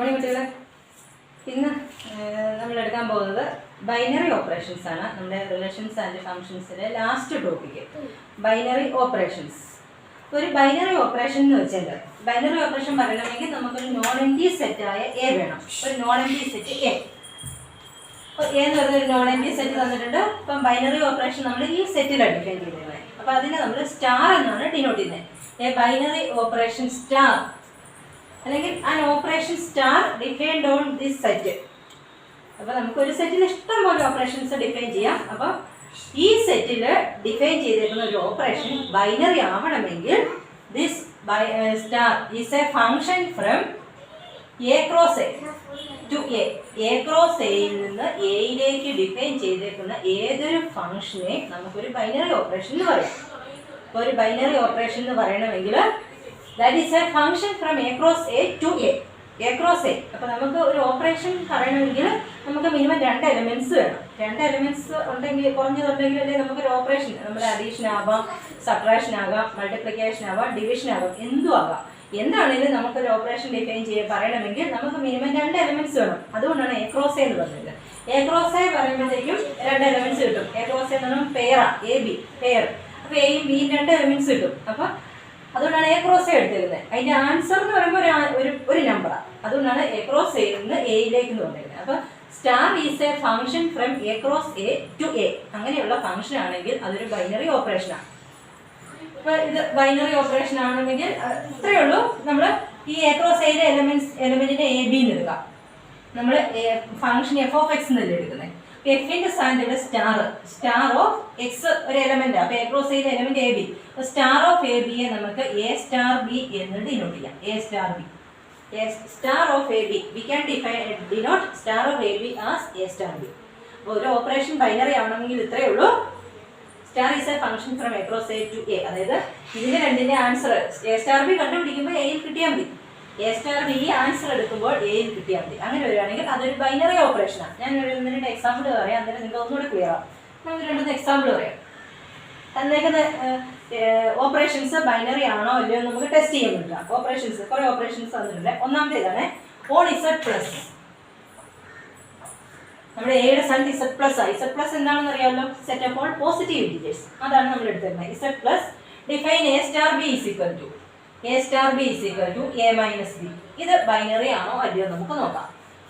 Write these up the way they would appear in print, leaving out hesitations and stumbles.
കുട്ടികളെ ഇന്ന് നമ്മൾ എടുക്കാൻ പോകുന്നത് ബൈനറി ഓപ്പറേഷൻസ് ആണ്. നമ്മുടെ റിലേഷൻസ് ആൻഡ് ഫങ്ഷൻസിലെ ലാസ്റ്റ് ടോപ്പിക്ക് ബൈനറി ഓപ്പറേഷൻസ്. ഒരു ബൈനറി ഓപ്പറേഷൻ എന്ന് വെച്ചാൽ ബൈനറി ഓപ്പറേഷൻ പറയണമെങ്കിൽ നമുക്കൊരു നോൺ എംപ്റ്റി സെറ്റായ എ വേണം. ഒരു നോൺ എംപ്റ്റി സെറ്റ് എ. അപ്പോൾ എ എന്ന് പറഞ്ഞൊരു നോൺ എംപ്റ്റി സെറ്റ് തന്നിട്ടുണ്ട്. അപ്പം ബൈനറി ഓപ്പറേഷൻ നമ്മൾ ഈ സെറ്റിലാണ് ഡിഫൈൻ ചെയ്തിരുന്നത്. അപ്പോൾ അതിനെ നമ്മൾ സ്റ്റാർ എന്നാണ് ഡിനോട്ട് ചെയ്യുന്നത്. എ ബൈനറി ഓപ്പറേഷൻ സ്റ്റാർ അല്ലെങ്കിൽ an operation star defined on this set. അപ്പോൾ നമുക്കൊരു സെറ്റിൽ ഇഷ്ടം പോലെ ഓപ്പറേഷൻസ് ഡിഫൈൻ ചെയ്യാം. അപ്പോൾ ഈ സെറ്റിൽ ഡിഫൈൻ ചെയ്തിരിക്കുന്ന ഒരു ഓപ്പറേഷൻ ബൈനറി ആവണമെങ്കിൽ this star is a function from A cross A to A. A cross എയിൽ നിന്ന് എയിലേക്ക് ഡിഫൈൻ ചെയ്തേക്കുന്ന ഏതൊരു ഫങ്ഷനെ നമുക്കൊരു ബൈനറി ഓപ്പറേഷൻ എന്ന് പറയാം. അപ്പോൾ ഒരു ബൈനറി ഓപ്പറേഷൻ എന്ന് പറയണമെങ്കിൽ that is a function from a cross a to a. a cross a. അപ്പോൾ നമുക്ക് ഒരു ഓപ്പറേഷൻ പറയണമെങ്കിൽ നമുക്ക് മിനിമം 2 എലിമെന്റ്സ് വേണം. 2 എലിമെന്റ്സ് ഉണ്ടെങ്കിൽ കുറഞ്ഞതുണ്ടെങ്കിൽ അല്ലേ നമുക്കൊരു ഓപ്പറേഷൻ, നമ്മുടെ അഡീഷൻ ആവാം, സബ്ട്രാക്ഷൻ ആകാം, മൾട്ടിപ്ലിക്കേഷൻ ആവാം, ഡിവിഷൻ ആകാം, എന്തും ആകാം. എന്താണെങ്കിലും നമുക്കൊരു ഓപ്പറേഷൻ ഡിഫൈൻ പറയണമെങ്കിൽ നമുക്ക് മിനിമം 2 എലിമെന്റ്സ് വേണം. അതുകൊണ്ടാണ് എ ക്രോസ് എ എന്ന് പറഞ്ഞത്. എ ക്രോസ് എ പറയുമ്പോഴത്തേക്കും 2 എലിമെന്റ്സ് കിട്ടും. എ ക്രോസ് എന്ന് പറഞ്ഞാൽ പെയറാ, എ ബി പെയർ. അപ്പോൾ എയും ബിയും 2 എലിമെന്റ്സ് കിട്ടും. അപ്പോൾ അതുകൊണ്ടാണ് എ ക്രോസ് എ എടുത്തിരുന്നത്. അതിൻ്റെ ആൻസർ എന്ന് പറയുമ്പോൾ ഒരു നമ്പറാണ്. അതുകൊണ്ടാണ് എ ക്രോസ് എയിൽ നിന്ന് എയിലേക്ക് എന്ന് പറഞ്ഞിരുന്നത്. അപ്പോൾ star is a function from A cross A to A. അങ്ങനെയുള്ള ഫംഗ്ഷൻ ആണെങ്കിൽ അതൊരു ബൈനറി ഓപ്പറേഷനാണ്. അപ്പോൾ ഇത് ബൈനറി ഓപ്പറേഷൻ ആണെങ്കിൽ ഇത്രയേ ഉള്ളൂ. നമ്മൾ ഈ എ ക്രോസ് എയിലെ എലിമെന്റിനെ എ ബി എന്ന് എടുക്കാം. നമ്മൾ ഫംഗ്ഷൻ എഫ് ഓഫ് എക്സ് എന്നല്ലേ എടുക്കുന്നത്. എഫിന്റെ സ്ഥാനത്ത് ഇവിടെ സ്റ്റാർ ഓഫ് എക്സ് ഒരു എലമെന്റ്. അപ്പൊ എ ക്രോസ് എയിലെ element A B. Star of A ബിയെ നമുക്ക് എ സ്റ്റാർ ബി എന്ന് ഡിനോട്ട് ചെയ്യാം. A star B, star of A B. We can denote star of A B as A star B. അപ്പോൾ ഒരു operation binary ആവണമെങ്കിൽ ഇത്രയേ ഉള്ളൂ. Star is a function from A cross A to A. അതായത് ഇതിന്റെ രണ്ടിന്റെ answer A star B കണ്ടുപിടിക്കുമ്പോൾ എയിൽ കിട്ടിയാൽ മതി. എ സ്റ്റാർ ബി ഈ ആൻസർ എടുക്കുമ്പോൾ എയിൽ കിട്ടിയാൽ മതി. അങ്ങനെ വരികയാണെങ്കിൽ അതൊരു ബൈനറി ഓപ്പറേഷനാണ്. ഞാൻ ഒരു 2 എക്സാമ്പിൾ പറയാം, അന്നേരം നിങ്ങൾക്ക് ഒന്നുകൂടി ക്ലിയർ ആവും. നമുക്ക് 2 എക്സാമ്പിൾ പറയാം. തന്നേക്കുന്ന ഓപ്പറേഷൻസ് ബൈനറി ആണോ അല്ലയോ നമുക്ക് ടെസ്റ്റ് ചെയ്യാൻ പറ്റില്ല. ഓപ്പറേഷൻസ് കുറേ ഓപ്പറേഷൻസ് തന്നിട്ടുണ്ട്. ഒന്നാമത്തേതാണ് ഓൺ ഇസഡ് പ്ലസ്. നമ്മുടെ എയുടെ സ്ഥാനത്ത് ഇസഡ് പ്ലസ് ആണ്. ഇസഡ് പ്ലസ് എന്താണെന്ന് അറിയാമല്ലോ, set of all positive integers. അതാണ് നമ്മൾ എടുത്തിരുന്നത്. Z plus define A star B is equal to A star B is equal to A minus B. ഇത് ബൈനറി ആണോ അല്ലയോ നമുക്ക് നോക്കാം.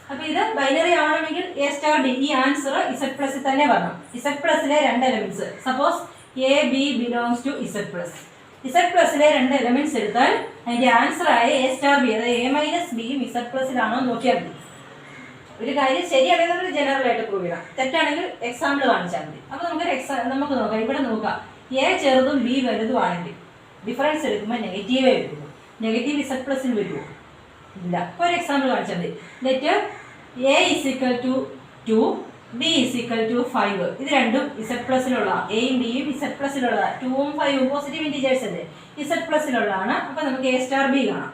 അപ്പോൾ ഇത് ബൈനറി ആവണമെങ്കിൽ എ സ്റ്റാർ ബി ഈ ആൻസർ ഇസഡ് പ്ലസിൽ തന്നെ വരണം. ഇസഡ് പ്ലസിലെ 2 elements, suppose A B belongs to Z plus. Z പ്ലസിലെ 2 എലിമെന്റ്സ് എടുത്താൽ അതിന്റെ ആൻസർ ആയ എ സ്റ്റാർ ബി, അതായത് എ മൈനസ് ബിയും ഇസഡ് പ്ലസിലാണോ നോക്കിയാൽ മതി. ഒരു കാര്യം ശരിയാണെങ്കിൽ നമ്മൾ ജനറൽ ആയിട്ട് പ്രൂവ് ചെയ്യണം, തെറ്റാണെങ്കിൽ എക്സാമ്പിൾ കാണിച്ചാൽ മതി. അപ്പോൾ നമുക്ക് നോക്കാം. ഇവിടെ നോക്കാം, എ ചെറുതും ബി വലുതുമാണെങ്കിൽ ഡിഫറൻസ് എടുക്കുമ്പോൾ നെഗറ്റീവേ വരുള്ളൂ. നെഗറ്റീവ് ഇസഡ് പ്ലസിൽ വരുമോ? ഇല്ല. അപ്പോൾ ഒരു എക്സാമ്പിൾ കാണിച്ചാൽ മതി. Let A is equal to 2, B is equal to 5. ഇത് രണ്ടും ഇസഡ് പ്ലസിലുള്ള, എയും ബിയും ഇസഡ് പ്ലസിലുള്ളതാണ്. 2ഉം 5ഉം പോസിറ്റീവ് ഇൻറ്റിജേഴ്സ് അല്ലേ, ഇസഡ് പ്ലസിലുള്ളതാണ്. അപ്പോൾ നമുക്ക് എ സ്റ്റാർ ബി കാണാം.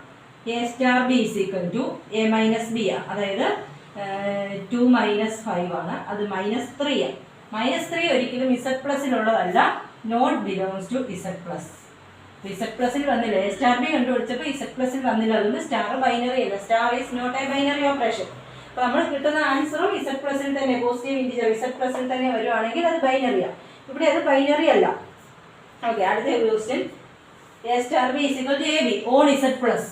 A star B is equal to A minus B ആണ്. അതായത് 2 മൈനസ് 5 ആണ്. അത് -3 ആണ്. -3 ഒരിക്കലും ഇസഡ് പ്ലസിലുള്ളതല്ല, not belongs to Z plus. Z പ്ലസിൽ വന്നില്ല. എ സ്റ്റാർ ബി കണ്ടുപിടിച്ചപ്പോൾ ഇസഡ് പ്ലസിൽ വന്നില്ല. അതുകൊണ്ട് സ്റ്റാർ ബൈനറി അല്ല. Star is not a binary operation. അപ്പോൾ നമ്മൾ കിട്ടുന്ന ആൻസറും ഇസഡ് പ്ലസിൽ തന്നെ, പോസിറ്റീവ് ഇൻറ്റിജർ ഇസഡ് പ്ലസിൽ തന്നെ വരുവാണെങ്കിൽ അത് ബൈനറിയാണ്. ഇവിടെ അത് ബൈനറി അല്ല. ഓക്കെ, അടുത്ത question. A star B is equal to A B on Z plus.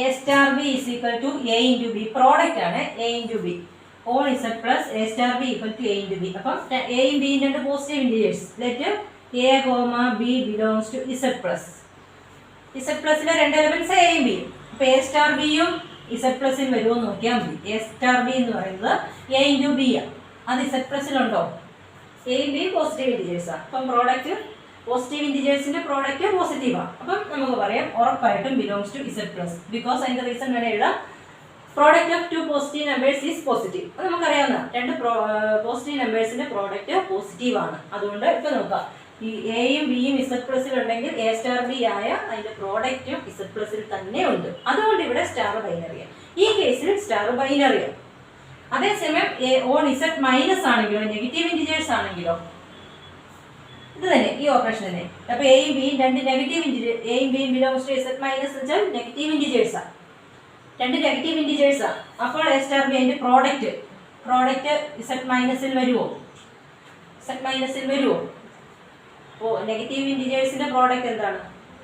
A star B is equal to A into B. Product ആണ് A into B. On Z plus A star B equal to A into B. അപ്പം എയും ബിയും 2 positive integers. Let A comma B belongs to Z plus. Z പ്ലസിലെ 2 elements എയും ബിയും. അപ്പോൾ A star ബിയും Z പ്ലസിൽ വരുമോ നോക്കിയാൽ മതി. എ സ്റ്റാർ ബി എന്ന് പറയുന്നത് എ ഇൻറ്റു ബി ആണ്. അത് ഇസഡ് പ്ലസിലുണ്ടോ? എയും ബിയും പോസിറ്റീവ് ഇൻറ്റിജേഴ്സാണ്. അപ്പം പ്രോഡക്റ്റ് പോസിറ്റീവ് ഇൻറ്റിജേഴ്സിന്റെ പ്രോഡക്റ്റ് പോസിറ്റീവാണ്. അപ്പം നമുക്ക് പറയാം ഉറപ്പായിട്ടും belongs to Z plus. Because അതിൻ്റെ റീസൺ വേണേ എഴുതാം. Product of 2 positive numbers is positive. അത് നമുക്കറിയാവുന്ന 2 പോസിറ്റീവ് നമ്പേഴ്സിന്റെ പ്രോഡക്റ്റ് പോസിറ്റീവ് ആണ്. അതുകൊണ്ട് ഇപ്പം നോക്കാം, ഈ എയും ബിയും ഇസഡ് പ്ലസിലുണ്ടെങ്കിൽ എ സ്റ്റാർ ബി ആയ അതിന്റെ പ്രോഡക്റ്റും ഇസഡ് പ്ലസിൽ തന്നെ ഉണ്ട്. അതുകൊണ്ട് ഇവിടെ സ്റ്റാർ ബൈനറിയാണ്. ഈ കേസിൽ സ്റ്റാർ ബൈനറിയാണ്. അതേസമയം എ ഓൺ ഇസഡ് മൈനസ് ആണെങ്കിലോ, നെഗറ്റീവ് ഇൻറ്റിജേഴ്സ് ആണെങ്കിലോ ഇത് തന്നെ ഈ ഓപ്പറേഷൻ തന്നെ. അപ്പോൾ എയും ബിയും രണ്ട് നെഗറ്റീവ് ഇൻറ്റിജേഴ്സ്, എയും ബിയും ബിലോങ്സ് ടു ഇസഡ് മൈനസ് വെച്ചാൽ നെഗറ്റീവ് ഇൻറ്റിജേഴ്സാണ്, രണ്ട് നെഗറ്റീവ് ഇൻറ്റിജേഴ്സാണ്. അപ്പോൾ എ സ്റ്റാർ ബി അതിൻ്റെ പ്രോഡക്റ്റ് ഇസഡ് മൈനസിൽ വരുമോ? ഇസഡ് മൈനസിൽ വരുമോ? ഓ നെഗറ്റീവ് ഇൻറ്റിജേഴ്സിൻ്റെ പ്രോഡക്റ്റ് എന്താണ്?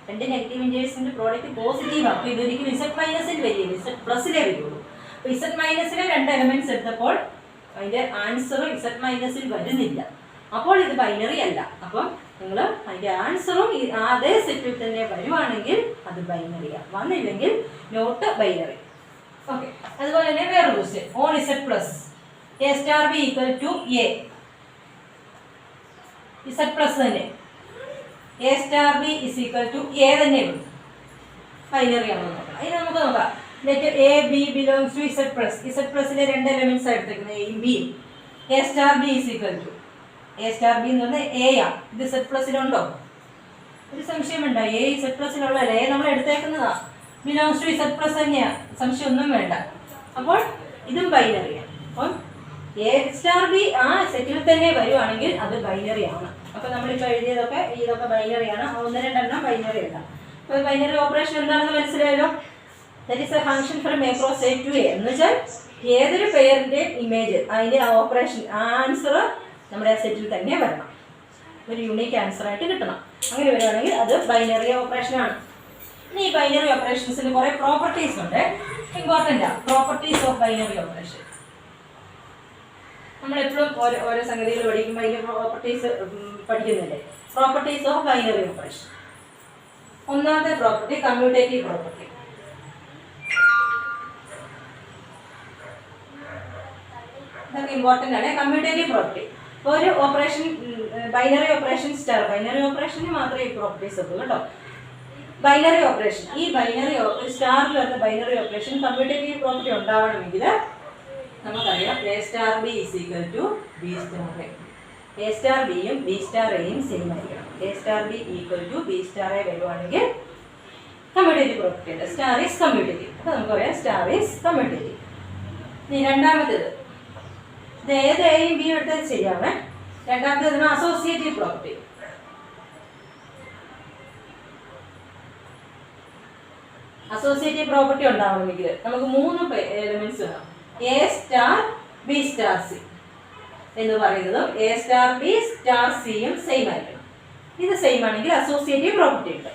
രണ്ട് നെഗറ്റീവ് ഇൻറ്റിജേഴ്സിൻ്റെ പ്രോഡക്റ്റ് പോസിറ്റീവാണ്. അപ്പോൾ ഇതൊരിക്കലും ഇസഡ് മൈനസിൽ വരികയില്ല, ഇസഡ് പ്ലസിലേ വരുള്ളൂ. അപ്പോൾ ഇസഡ് മൈനസിലെ രണ്ട് എലമെൻറ്റ്സ് എടുത്തപ്പോൾ അതിൻ്റെ ആൻസർ ഇസഡ് മൈനസിൽ വരുന്നില്ല. അപ്പോൾ ഇത് ബൈനറി അല്ല. അപ്പം നിങ്ങൾ അതിൻ്റെ ആൻസറും അതേ സെറ്റിൽ തന്നെ വരുവാണെങ്കിൽ അത് ബൈനറിയാണ്, വന്നില്ലെങ്കിൽ നോട്ട് ബൈനറി. ഓക്കെ. അതുപോലെ തന്നെ വേറൊരു question, on Z plus A star B equal to A. Z plus തന്നെ A star B is equal to A തന്നെ വരും, ബൈനറി ആണെന്ന് നോക്കണം. ഇത് നമുക്ക് നോക്കാം. Let A B belongs to Z plus. Z പ്ലസിലെ രണ്ട് എലമെന്റ്സ് എടുത്തേക്കുന്നത് എയും ബിയും. A star B is equal to, A star B എന്ന് പറഞ്ഞാൽ എ ആ. ഇത് ഇസഡ് പ്ലസിലുണ്ടോ? ഒരു സംശയമുണ്ടോ? എ ഇസഡ് പ്ലസിലുള്ളതല്ല, എ നമ്മൾ എടുത്തേക്കുന്നതാ, ബിലോങ്സ് ടു ഇസഡ് പ്ലസ് തന്നെയാണ്, സംശയമൊന്നും വേണ്ട. അപ്പോൾ ഇതും ബൈനറിയാണ്. അപ്പം എ സ്റ്റാർ ബി ആ സെറ്റിൽ തന്നെ വരുവാണെങ്കിൽ അത് ബൈനറി ആണ്. അപ്പോൾ നമ്മളിപ്പോൾ എഴുതിയതൊക്കെ ഇതൊക്കെ ബൈനറിയാണ്, ഒന്ന് രണ്ടെണ്ണം ബൈനറി അല്ല. അപ്പോൾ ബൈനറി ഓപ്പറേഷൻ എന്താണെന്ന് മനസ്സിലായല്ലോ. That is a function from A cross A to A എന്ന് വെച്ചാൽ ഏതൊരു പെയറിൻ്റെ ഇമേജ് അതിൻ്റെ ഓപ്പറേഷൻ ആൻസർ നമ്മുടെ ആ സെറ്റിൽ തന്നെ വരണം, ഒരു യൂണീക്ക് ആൻസർ ആയിട്ട് കിട്ടണം. അങ്ങനെ വരുവാണെങ്കിൽ അത് ബൈനറി ഓപ്പറേഷനാണ്. ഇനി ഈ ബൈനറി ഓപ്പറേഷൻസിന് കുറേ പ്രോപ്പർട്ടീസ് ഉണ്ട്, ഇമ്പോർട്ടൻ്റാണ്. പ്രോപ്പർട്ടീസ് ഓഫ് ബൈനറി ഓപ്പറേഷൻ നമ്മളെപ്പോഴും ഓരോ സംഗതികൾ പഠിക്കുമ്പോൾ അതിൻ്റെ പ്രോപ്പർട്ടീസ് പഠിക്കുന്നില്ലേ. Properties of binary operation. ഒന്നാമത്തെ പ്രോപ്പർട്ടി കമ്മ്യൂട്ടേറ്റീവ് പ്രോപ്പർട്ടി. ഇതൊക്കെ ഇമ്പോർട്ടൻ്റ് ആണ്. കമ്മ്യൂട്ടേറ്റീവ് പ്രോപ്പർട്ടി ഒരു operation, binary operation star, binary ഓപ്പറേഷന് മാത്രമേ ഈ പ്രോപ്പർട്ടീസ് ഉള്ളൂ കേട്ടോ. ബൈനറി ഓപ്പറേഷൻ, ഈ ബൈനറി സ്റ്റാറിൽ വരുന്ന ബൈനറി ഓപ്പറേഷൻ കമ്മ്യൂട്ടേറ്റീവ് പ്രോപ്പർട്ടി ഉണ്ടാവണമെങ്കിൽ നമുക്കറിയാം A star B is equal to B star A. A star ബിയും ബി സ്റ്റാർ എയും സെയിം ആയിരിക്കണം. A star B equal to B star A വരുവാണെങ്കിൽ കമ്മ്യൂട്ടേറ്റീവ് പ്രോപ്പർട്ടി ഉണ്ട്. Star is commutative. അപ്പോൾ നമുക്കറിയാം star is commutative. ഇനി രണ്ടാമത്തേത്, ഇത് ഏത് എയും ബിയും എടുത്തത് ശരിയാണ്. രണ്ടാമത്തേത് അസോസിയേറ്റീവ് പ്രോപ്പർട്ടി. അസോസിയേറ്റീവ് പ്രോപ്പർട്ടി ഉണ്ടാവണമെങ്കിൽ നമുക്ക് മൂന്ന് എലിമെന്റ്സ് വേണം. A star B star C എന്ന് പറയുന്നതും എ സ്റ്റാർ ബി സ്റ്റാർ സിയും സെയിം ആയിരിക്കണം. ഇത് സെയിം ആണെങ്കിൽ അസോസിയേറ്റീവ് പ്രോപ്പർട്ടി ഉണ്ട്.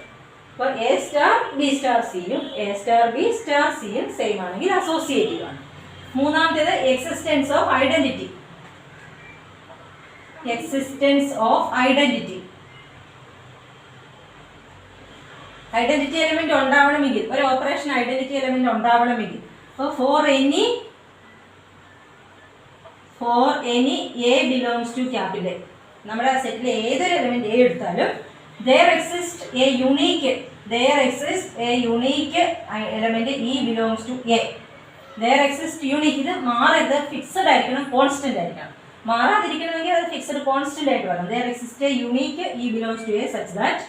അപ്പോൾ എ സ്റ്റാർ ബി സ്റ്റാർ സിയും എ സ്റ്റാർ ബി സ്റ്റാർ സിയും സെയിം ആണെങ്കിൽ അസോസിയേറ്റീവ് ആണ്. മൂന്നാമത്തേത് existence of identity. Existence of identity. Identity element ഉണ്ടാവണമെങ്കിൽ, ഒരു ഓപ്പറേഷൻ ഐഡന്റിറ്റി എലിമെന്റ് ഉണ്ടാവണമെങ്കിൽ, അപ്പോൾ for any A belongs to capital, നമ്മുടെ സെറ്റിലെ ഏതൊരു എലിമെന്റ് എ എടുത്താലും there exists a unique element E belongs to A. There exists unique, ഇത് മാറരുത്, ഫിക്സഡ് ആയിരിക്കണം, കോൺസ്റ്റന്റ് ആയിരിക്കണം. മാറാതിരിക്കണമെങ്കിൽ അത് ഫിക്സഡ് കോൺസ്റ്റന്റ് ആയിട്ട് വരണം. there exists a unique E belongs to A such that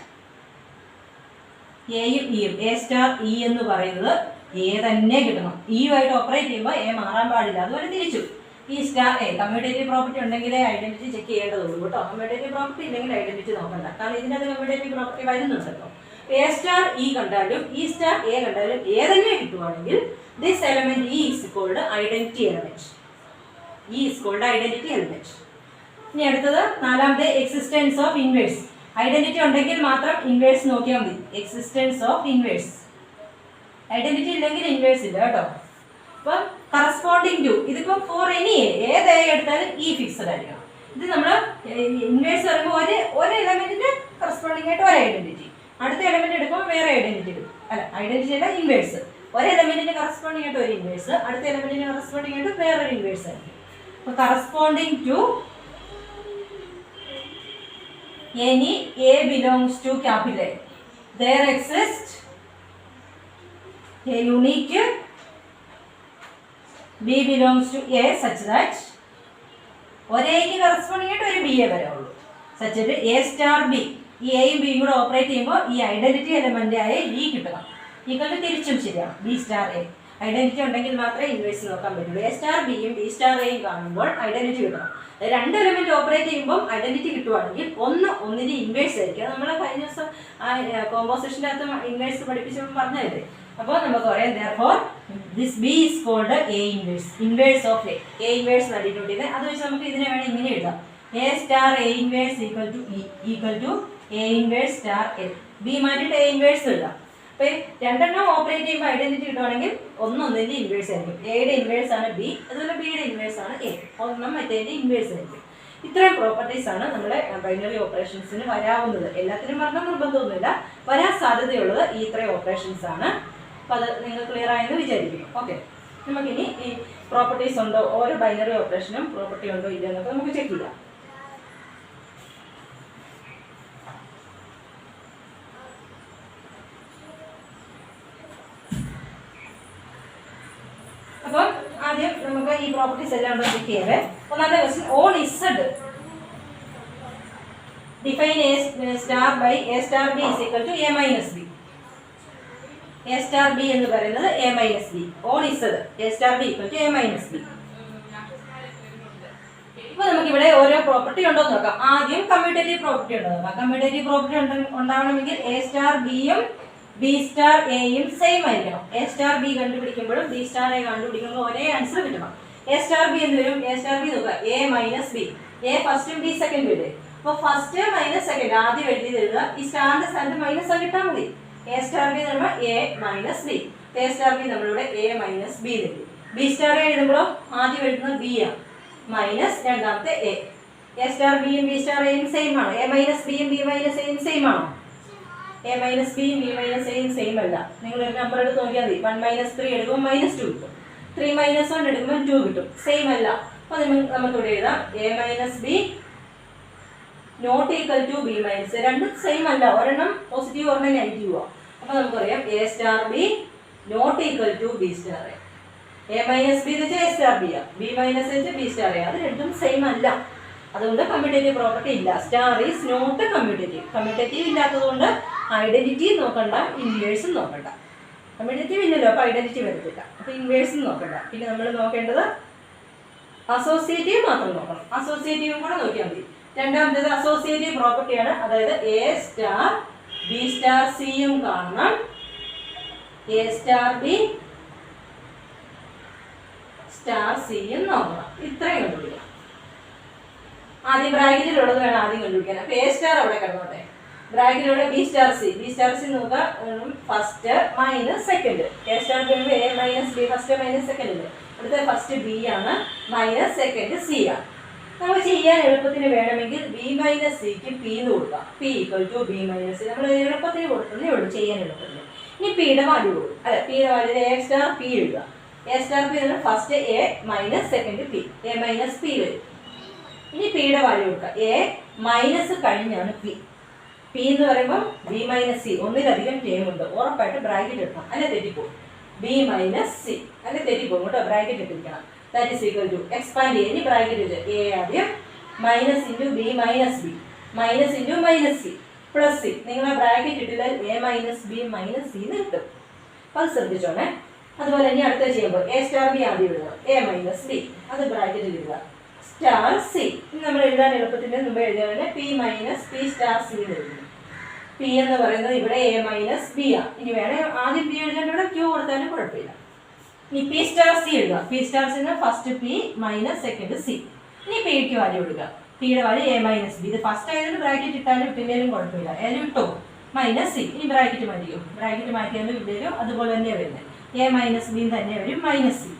എയും ഇയും എ സ്റ്റാർ ഇ എന്ന് പറയുന്നത് എ തന്നെ കിട്ടണം. ഇയുമായിട്ട് ഓപ്പറേറ്റ് ചെയ്യുമ്പോൾ എ മാറാൻ പാടില്ല. അതുപോലെ തിരിച്ചു ഈ സ്റ്റാർ എ കമ്മ്യൂട്ടേറ്റീവ് പ്രോപ്പർട്ടി ഉണ്ടെങ്കിലേ ഐഡന്റിറ്റി ചെക്ക് ചെയ്യേണ്ടതുള്ളൂ കേട്ടോ. കമ്മ്യൂട്ടേറ്റീവ് പ്രോപ്പർട്ടി ഇല്ലെങ്കിൽ ഐഡന്റിറ്റി നോക്കണ്ട, കാരണം ഇതിനകത്ത് കമ്മ്യൂട്ടേറ്റീവ് പ്രോപ്പർട്ടി വരുന്നുണ്ടല്ലോ. എ സ്റ്റാർ ഇ കണ്ടാലും ഇ സ്റ്റാർ എ കണ്ടാലും ഏതെങ്കിലും കിട്ടുവാണെങ്കിൽ this element E is called identity element. E is called identity element. ഇനി അടുത്തത് നാലാമത്തെ എക്സിസ്റ്റൻസ് ഓഫ് ഇൻവേഴ്സ്. ഐഡന്റിറ്റി ഉണ്ടെങ്കിൽ മാത്രം ഇൻവേഴ്സ് നോക്കിയാൽ മതി. Existence of inverse. ഐഡന്റിറ്റി ഇല്ലെങ്കിൽ ഇൻവേഴ്സ് ഇല്ല കേട്ടോ. അപ്പം കറസ്പോണ്ടിങ് ടു, ഇതിപ്പം ഫോർ എനി ഏത് എ എടുത്താലും ഈ ഫിക്സഡ് ആയിരിക്കണം. ഇത് നമ്മൾ ഇൻവേഴ്സ് പറയുമ്പോൾ ഒരു എലമെന്റിന് കറസ്പോണ്ടിങ് ആയിട്ട് ഒരു ഐഡന്റിറ്റി, അടുത്ത എലമെന്റ് എടുക്കുമ്പോൾ വേറെ ഐഡന്റിറ്റി കിട്ടും. അല്ല, ഐഡന്റിറ്റി അല്ല, ഇൻവേഴ്സ്. ഒരു എലമെന്റിന് കറസ്പോണ്ടിങ് ആയിട്ട് ഒരു ഇൻവേഴ്സ്, അടുത്ത എലമെന്റിന് കറസ്പോണ്ടിങ് ആയിട്ട് വേറൊരു ഇൻവേഴ്സ് ആയിരിക്കും. അപ്പോൾ corresponding to any A belongs to capital A, there exists a unique B belongs to A such that ഒരു എക്ക് കറസ്പോണ്ടിങ് ആയിട്ട് ഒരു ബി എ വരുള്ളൂ. സച്ച് എ സ്റ്റാർ ബി, ഈ എയും ബിയും കൂടെ ഓപ്പറേറ്റ് ചെയ്യുമ്പോൾ ഈ ഐഡന്റിറ്റി എലമെന്റ് ആയ ഇ കിട്ടണം. ഈക്വൽ ടു തിരിച്ചും ശരിയാണ്, ബി സ്റ്റാർ എ. ഐഡന്റിറ്റി ഉണ്ടെങ്കിൽ മാത്രമേ ഇൻവേഴ്സ് നോക്കാൻ പറ്റുള്ളൂ. എ സ്റ്റാർ ബിയും ബി സ്റ്റാർ എയും കാണുമ്പോൾ ഐഡന്റിറ്റി കിട്ടണം. രണ്ട് എലിമെന്റ് ഓപ്പറേറ്റ് ചെയ്യുമ്പോൾ ഐഡന്റിറ്റി കിട്ടുവാണെങ്കിൽ ഒന്നിന്റെ ഇൻവേഴ്സ് ആയിരിക്കും. അത് നമ്മൾ കഴിഞ്ഞ ദിവസം കോമ്പോസിഷൻ്റെ അകത്ത് ഇൻവേഴ്സ് പഠിപ്പിച്ചപ്പോൾ പറഞ്ഞതല്ലേ. അപ്പോൾ നമുക്ക് പറയാം therefore this B is called A inverse of A. A inverse denote ചെയ്ത് അത് വെച്ച് നമുക്ക് ഇതിനെ വേണം ഇങ്ങനെ എഴുതാം. A star A inverse equal to A inverse star A. B മാറ്റിയിട്ട് A inverse എഴുതാം. അപ്പോൾ രണ്ടെണ്ണം ഓപ്പറേറ്റ് ചെയ്യുമ്പോൾ ഐഡന്റിറ്റി കിട്ടുവാണെങ്കിൽ ഒന്നിന്റെ ഇൻവേഴ്സ് ആയിരിക്കും. എയുടെ ഇൻവേഴ്സ് ആണ് ബി, അതുപോലെ ബിയുടെ ഇൻവേഴ്സ് ആണ് എ. ഒരെണ്ണം മറ്റേതിന്റെ ഇൻവേഴ്സ് ആയിരിക്കും. ഇത്രയും പ്രോപ്പർട്ടീസ് ആണ് നമ്മുടെ ബൈനറി ഓപ്പറേഷൻസിന് വരാവുന്നത്. എല്ലാത്തിനും പറഞ്ഞ നിർബന്ധമൊന്നുമില്ല, വരാൻ സാധ്യതയുള്ളത് ഈ ഇത്രയും ഓപ്പറേഷൻസ് ആണ്. അപ്പോൾ അത് നിങ്ങൾ ക്ലിയർ ആയെന്ന് വിചാരിക്കുന്നു. ഓക്കെ, നമുക്കിനി ഈ പ്രോപ്പർട്ടീസ് ഉണ്ടോ, ഓരോ ബൈനറി ഓപ്പറേഷനും പ്രോപ്പർട്ടി ഉണ്ടോ ഇല്ല എന്നൊക്കെ നമുക്ക് ചെക്ക് ചെയ്യാം. അപ്പോൾ ആദ്യം നമുക്ക് ഈ പ്രോപ്പർട്ടീസ് എല്ലാം ഉണ്ടോ ചെക്ക് ചെയ്യാവേ. ഒന്നാമത്തെ question, on Z define A star by A star B is equal to A minus B. A star B എന്ന് പറയുന്നത് A minus B. On Z A star B equal to A minus B. അപ്പോൾ നമുക്കിവിടെ ഓരോ property ഉണ്ടോ എന്ന് നോക്കാം. ആദ്യം commutative property ഉണ്ടോ നോക്കാം. കമ്മ്യൂട്ടേറ്റീവ് പ്രോപ്പർട്ടി ഉണ്ടാവണമെങ്കിൽ എ സ്റ്റാർ ബിയും ബി സ്റ്റാർ എയും സെയിം ആയിരിക്കണം. എ സ്റ്റാർ ബി കണ്ടുപിടിക്കുമ്പോഴും ബി സ്റ്റാർ എ കണ്ടുപിടിക്കുമ്പോൾ ഒരേ ആൻസർ കിട്ടണം. എ സ്റ്റാർ ബി എന്ന് വരും. എ സ്റ്റാർ ബി നോക്കുക, എ മൈനസ് ബി. എ ഫസ്റ്റും ബി സെക്കൻഡും ഇല്ലേ. അപ്പോൾ ഫസ്റ്റ് മൈനസ് സെക്കൻഡ് ആദ്യം എഴുതി എഴുതുക. ഈ സ്റ്റാറിന്റെ സ്ഥാനത്ത് മൈനസ് ആക്കി ഇട്ടാൽ മതി. എ സ്റ്റാർ ബി എന്ന് പറയുമ്പോൾ A minus B. A star B നമ്മളിവിടെ എ മൈനസ് ബി എഴുതി. ബി സ്റ്റാർ എ എഴുതുമ്പോഴോ ആദ്യം എഴുതുന്നത് ബി ആണ്, മൈനസ് രണ്ടാമത്തെ എ. എ സ്റ്റാർ ബിയും ബി സ്റ്റാർ എയും സെയിം ആണ്. എ മൈനസ് ബിയും ബി മൈനസ് എയും സെയിം ആണോ? എ മൈനസ് ബിയും ബി മൈനസ് എയും സെയിം അല്ല. നിങ്ങൾ ഒരു നമ്പർ എടുത്ത് നോക്കിയാൽ മതി. 1 - 3 എടുക്കുമ്പോൾ -2 കിട്ടും. 3 - 1 എടുക്കുമ്പോൾ 2 കിട്ടും. സെയിം അല്ല. അപ്പോൾ നമുക്കിവിടെ എഴുതാം A minus B not equal to B minus. രണ്ടും സെയിം അല്ല, ഒരെണ്ണം പോസിറ്റീവ് ഒരെണ്ണം നെഗറ്റീവ് ആണ്. അപ്പോൾ നമുക്കറിയാം A star B not equal to B star A. A minus B എന്ന് വെച്ചാൽ എ സ്റ്റാർ ബി ആണ്, ബി മൈനസ് വെച്ചാൽ ബി സ്റ്റാർ എ. അത് രണ്ടും സെയിം അല്ല, അതുകൊണ്ട് കമ്മ്യൂട്ടേറ്റീവ് പ്രോപ്പർട്ടി ഇല്ല. Star is not commutative. Commutative ഇല്ലാത്തതുകൊണ്ട് ഐഡന്റിറ്റി നോക്കണ്ട, ഇൻവേഴ്സും നോക്കണ്ട. കമ്മ്യൂട്ടേറ്റീവ് ഇല്ലല്ലോ, അപ്പോൾ ഐഡന്റിറ്റി വരത്തില്ല. അപ്പോൾ ഇൻവേഴ്സും നോക്കണ്ട. പിന്നെ നമ്മൾ നോക്കേണ്ടത് അസോസിയേറ്റീവ് മാത്രം നോക്കണം. അസോസിയേറ്റീവും കൂടെ നോക്കിയാൽ മതി. രണ്ടാമത്തേത് അസോസിയേറ്റീവ് പ്രോപ്പർട്ടിയാണ്. അതായത് എ സ്റ്റാർ ബി സ്റ്റാർ സിയും കാണണം, എ സ്റ്റാർ ബി സ്റ്റാർ സിയും നോക്കണം. ഇത്രയും കണ്ടുപിടിക്കണം. ആദ്യം ബ്രാക്കറ്റിലുള്ളത് വേണം ആദ്യം കണ്ടുപിടിക്കാൻ. അപ്പോൾ എ സ്റ്റാർ അവിടെ കിടന്നോട്ടെ. ബ്രാക്കറ്റിലൂടെ B star C. B star C നോക്കുക, first minus second. A star B A minus B, first minus second. അടുത്ത ഫസ്റ്റ് ബി ആണ്, മൈനസ് സെക്കൻഡ് സി ആണ്. നമുക്ക് ചെയ്യാൻ എളുപ്പത്തിന് വേണമെങ്കിൽ ബി മൈനസ് സിക്ക് പി എന്ന് കൊടുക്കാം. P equal to B minus C. നമ്മൾ എളുപ്പത്തിന് കൊടുക്കുന്നേ ഉള്ളൂ, ചെയ്യാൻ എളുപ്പത്തിന്. ഇനി പിയുടെ വാല്യൂ കൊടുക്കും. അല്ല, പിയുടെ വാല്യൂ എ സ്റ്റാർ പി എഴുതുക. എ സ്റ്റാർ പി എന്ന് first A minus second P. A minus P വരും. ഇനി പിയുടെ വാല്യൂ കൊടുക്കുക. എ മൈനസ് കഴിഞ്ഞാണ് പി. പി എന്ന് പറയുമ്പോൾ ബി മൈനസ് സി, ഒന്നിലധികം ടേം ഉണ്ട്, ഉറപ്പായിട്ട് ബ്രാക്കറ്റ് ഇടണം, അല്ലെ തെറ്റിപ്പോകും. ബി മൈനസ് സി അല്ലെ തെറ്റിപ്പോകും കേട്ടോ, ബ്രാക്കറ്റ് ഇട്ടിരിക്കണം. That is equal to expand ചെയ്യാൻ ഇനി ബ്രാക്കറ്റ് ഇട്ട് എ ആദ്യം minus into B minus B minus into minus C plus C. നിങ്ങൾ ആ ബ്രാക്കറ്റ് ഇട്ടില്ല A minus B minus C എന്ന് കിട്ടും. അപ്പോൾ അത് ശ്രദ്ധിച്ചോണേ. അതുപോലെ ഇനി അടുത്ത ചെയ്യുമ്പോൾ എ സ്റ്റാർ ബി ആദ്യം എഴുതുക, എ മൈനസ് ബി, അത് ബ്രാക്കറ്റിൽ ഇടുക, സ്റ്റാർ സി. നമ്മൾ എഴുതാൻ എളുപ്പത്തിന് മുമ്പ് എഴുതിയാൽ P minus P star C എന്ന് എഴുതുന്നു. പി എന്ന് പറയുന്നത് ഇവിടെ എ മൈനസ് ബി ആണ്. ഇനി വേണേൽ ആദ്യം പി എഴുതേണ്ട ഇവിടെ ക്യൂ കൊടുത്താലും കുഴപ്പമില്ല. ഇനി പി സ്റ്റാർ സി എഴുതുക. പി സ്റ്റാർ സിന് first P minus second C. ഇനി പിക്ക് വാല്യൂ കൊടുക്കുക. പിയുടെ വാല്യൂ എ മൈനസ് ബി. ഇത് ഫസ്റ്റ് ആയതുകൊണ്ട് ബ്രാക്കറ്റ് ഇട്ടാലും ഇട്ടില്ലേലും കുഴപ്പമില്ല, ഏതായാലും ഇട്ടോ മൈനസ് സി. ഇനി ബ്രാക്കറ്റ് മാറ്റിയോ, ബ്രാക്കറ്റ് മാറ്റിയാലും ഇല്ലേലും അതുപോലെ തന്നെയാണ് വരുന്നത്. എ മൈനസ് ബി തന്നെ വരും, മൈനസ് സി.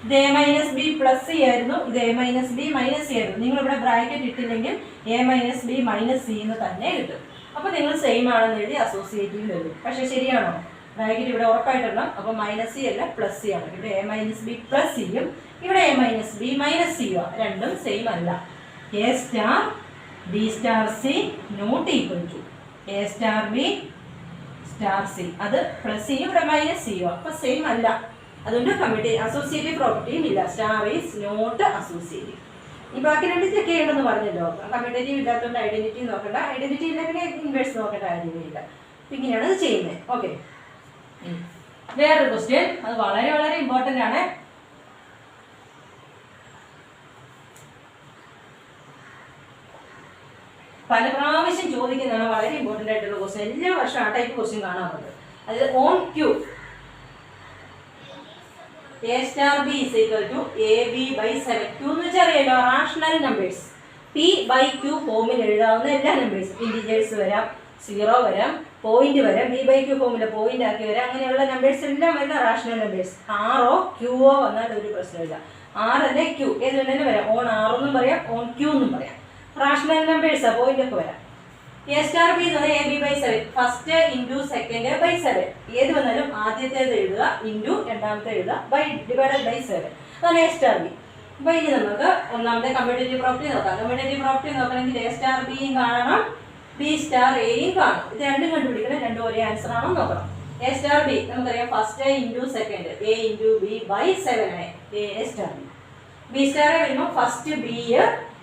ഇത് A minus B plus C ആയിരുന്നു, ഇത് A minus B minus C ആയിരുന്നു. നിങ്ങളിവിടെ ബ്രാക്കറ്റ് ഇട്ടില്ലെങ്കിൽ A minus B minus C എന്ന് തന്നെ കിട്ടും. അപ്പോൾ നിങ്ങൾ സെയിം ആണെന്ന് എഴുതി അസോസിയേറ്റീവ് എഴുതും. പക്ഷേ ശരിയാണോ? ബ്രാക്കറ്റ് ഇവിടെ ഉറപ്പായിട്ടിടണം. അപ്പോൾ മൈനസ് സി അല്ല പ്ലസ് സി ആണ്. ഇവിടെ എ മൈനസ് ബി പ്ലസ് സിയും ഇവിടെ എ മൈനസ് ബി മൈനസ് സിയും ആണ്. രണ്ടും സെയിം അല്ല. A star B star C not equal to A star B star C. അത് പ്ലസ് സിയും ഇവിടെ മൈനസ് സിയും. അപ്പോൾ സെയിം അല്ല, അതുകൊണ്ട് അസോസിയേറ്റീവ് പ്രോപ്പർട്ടിയും ഇല്ല. Star is not associative. ഈ ബാക്കി രണ്ട് ചെക്ക് ചെയ്യണമെന്ന് പറഞ്ഞല്ലോ. കമ്മ്യൂട്ടേറ്റീവ് ഇല്ലാത്തതുകൊണ്ട് ഐഡന്റിറ്റി നോക്കണ്ട, ഐഡന്റിറ്റി ഇല്ലെങ്കിൽ ഇൻവേഴ്സ് നോക്കേണ്ട കാര്യമില്ല. അപ്പം ഇങ്ങനെയാണ് ഇത് ചെയ്യുന്നത്. ഓക്കെ, വേറൊരു ക്വസ്റ്റ്യൻ, അത് വളരെ വളരെ ഇമ്പോർട്ടൻ്റ് ആണ്. പല പ്രാവശ്യം ചോദിക്കുന്നതാണ്, വളരെ ഇമ്പോർട്ടൻ്റ് ആയിട്ടുള്ള ക്വസ്റ്റ്യൻ. എല്ലാ വർഷവും ആ ടൈപ്പ് ക്വസ്റ്റ്യൻ കാണാറുണ്ട്. അതായത് on Q A star B is equal to AB by 7. Q എന്ന് വെച്ചാൽ അറിയാലോ, rational numbers. P by Q ഫോമിൽ എഴുതാവുന്ന എല്ലാ നമ്പേഴ്സും, ഇൻഡിജേഴ്സ് വരാം, 0 വരാം, പോയിന്റ് വരാം, B by Q ഫോമിൽ പോയിന്റ് ആക്കി വരാം, അങ്ങനെയുള്ള നമ്പേഴ്സ് എല്ലാം വരുന്ന റാഷണൽ നമ്പേഴ്സ്. ആറോ ക്യൂവോ വന്നാൽ ഒരു പ്രശ്നമില്ല. ആർ അല്ലെ ക്യൂ ഏത് വേണമെങ്കിലും വരാം. ഓൺ ആർ എന്നും പറയാം, ഓൺ ക്യൂ എന്നും പറയാം. റാഷണൽ നമ്പേഴ്സാ, പോയിന്റ് ഒക്കെ വരാം. A star B എന്ന് പറഞ്ഞാൽ AB by 7, first into second by 7. ഏത് വന്നാലും ആദ്യത്തേത് എഴുതുക, ഇൻറ്റു രണ്ടാമത്തെ എഴുതുക, ബൈ ഡിവൈഡഡ് ബൈ 7. അതാണ് A star B. അപ്പോൾ ഇനി നമുക്ക് ഒന്നാമത്തെ കമ്മ്യൂട്ടേറ്റീവ് പ്രോപ്പർട്ടി നോക്കാം. കമ്മ്യൂട്ടേറ്റീവ് പ്രോപ്പർട്ടി നോക്കണമെങ്കിൽ A star Bയും കാണണം, B star Aയും കാണും. ഇത് രണ്ടും കണ്ടുപിടിക്കണം, രണ്ടും ഒരേ ആൻസർ ആണോ നോക്കണം. A star B നമുക്കറിയാം, first into second A into B by 7 ആണ് A star B. B star A വരുമ്പോൾ first B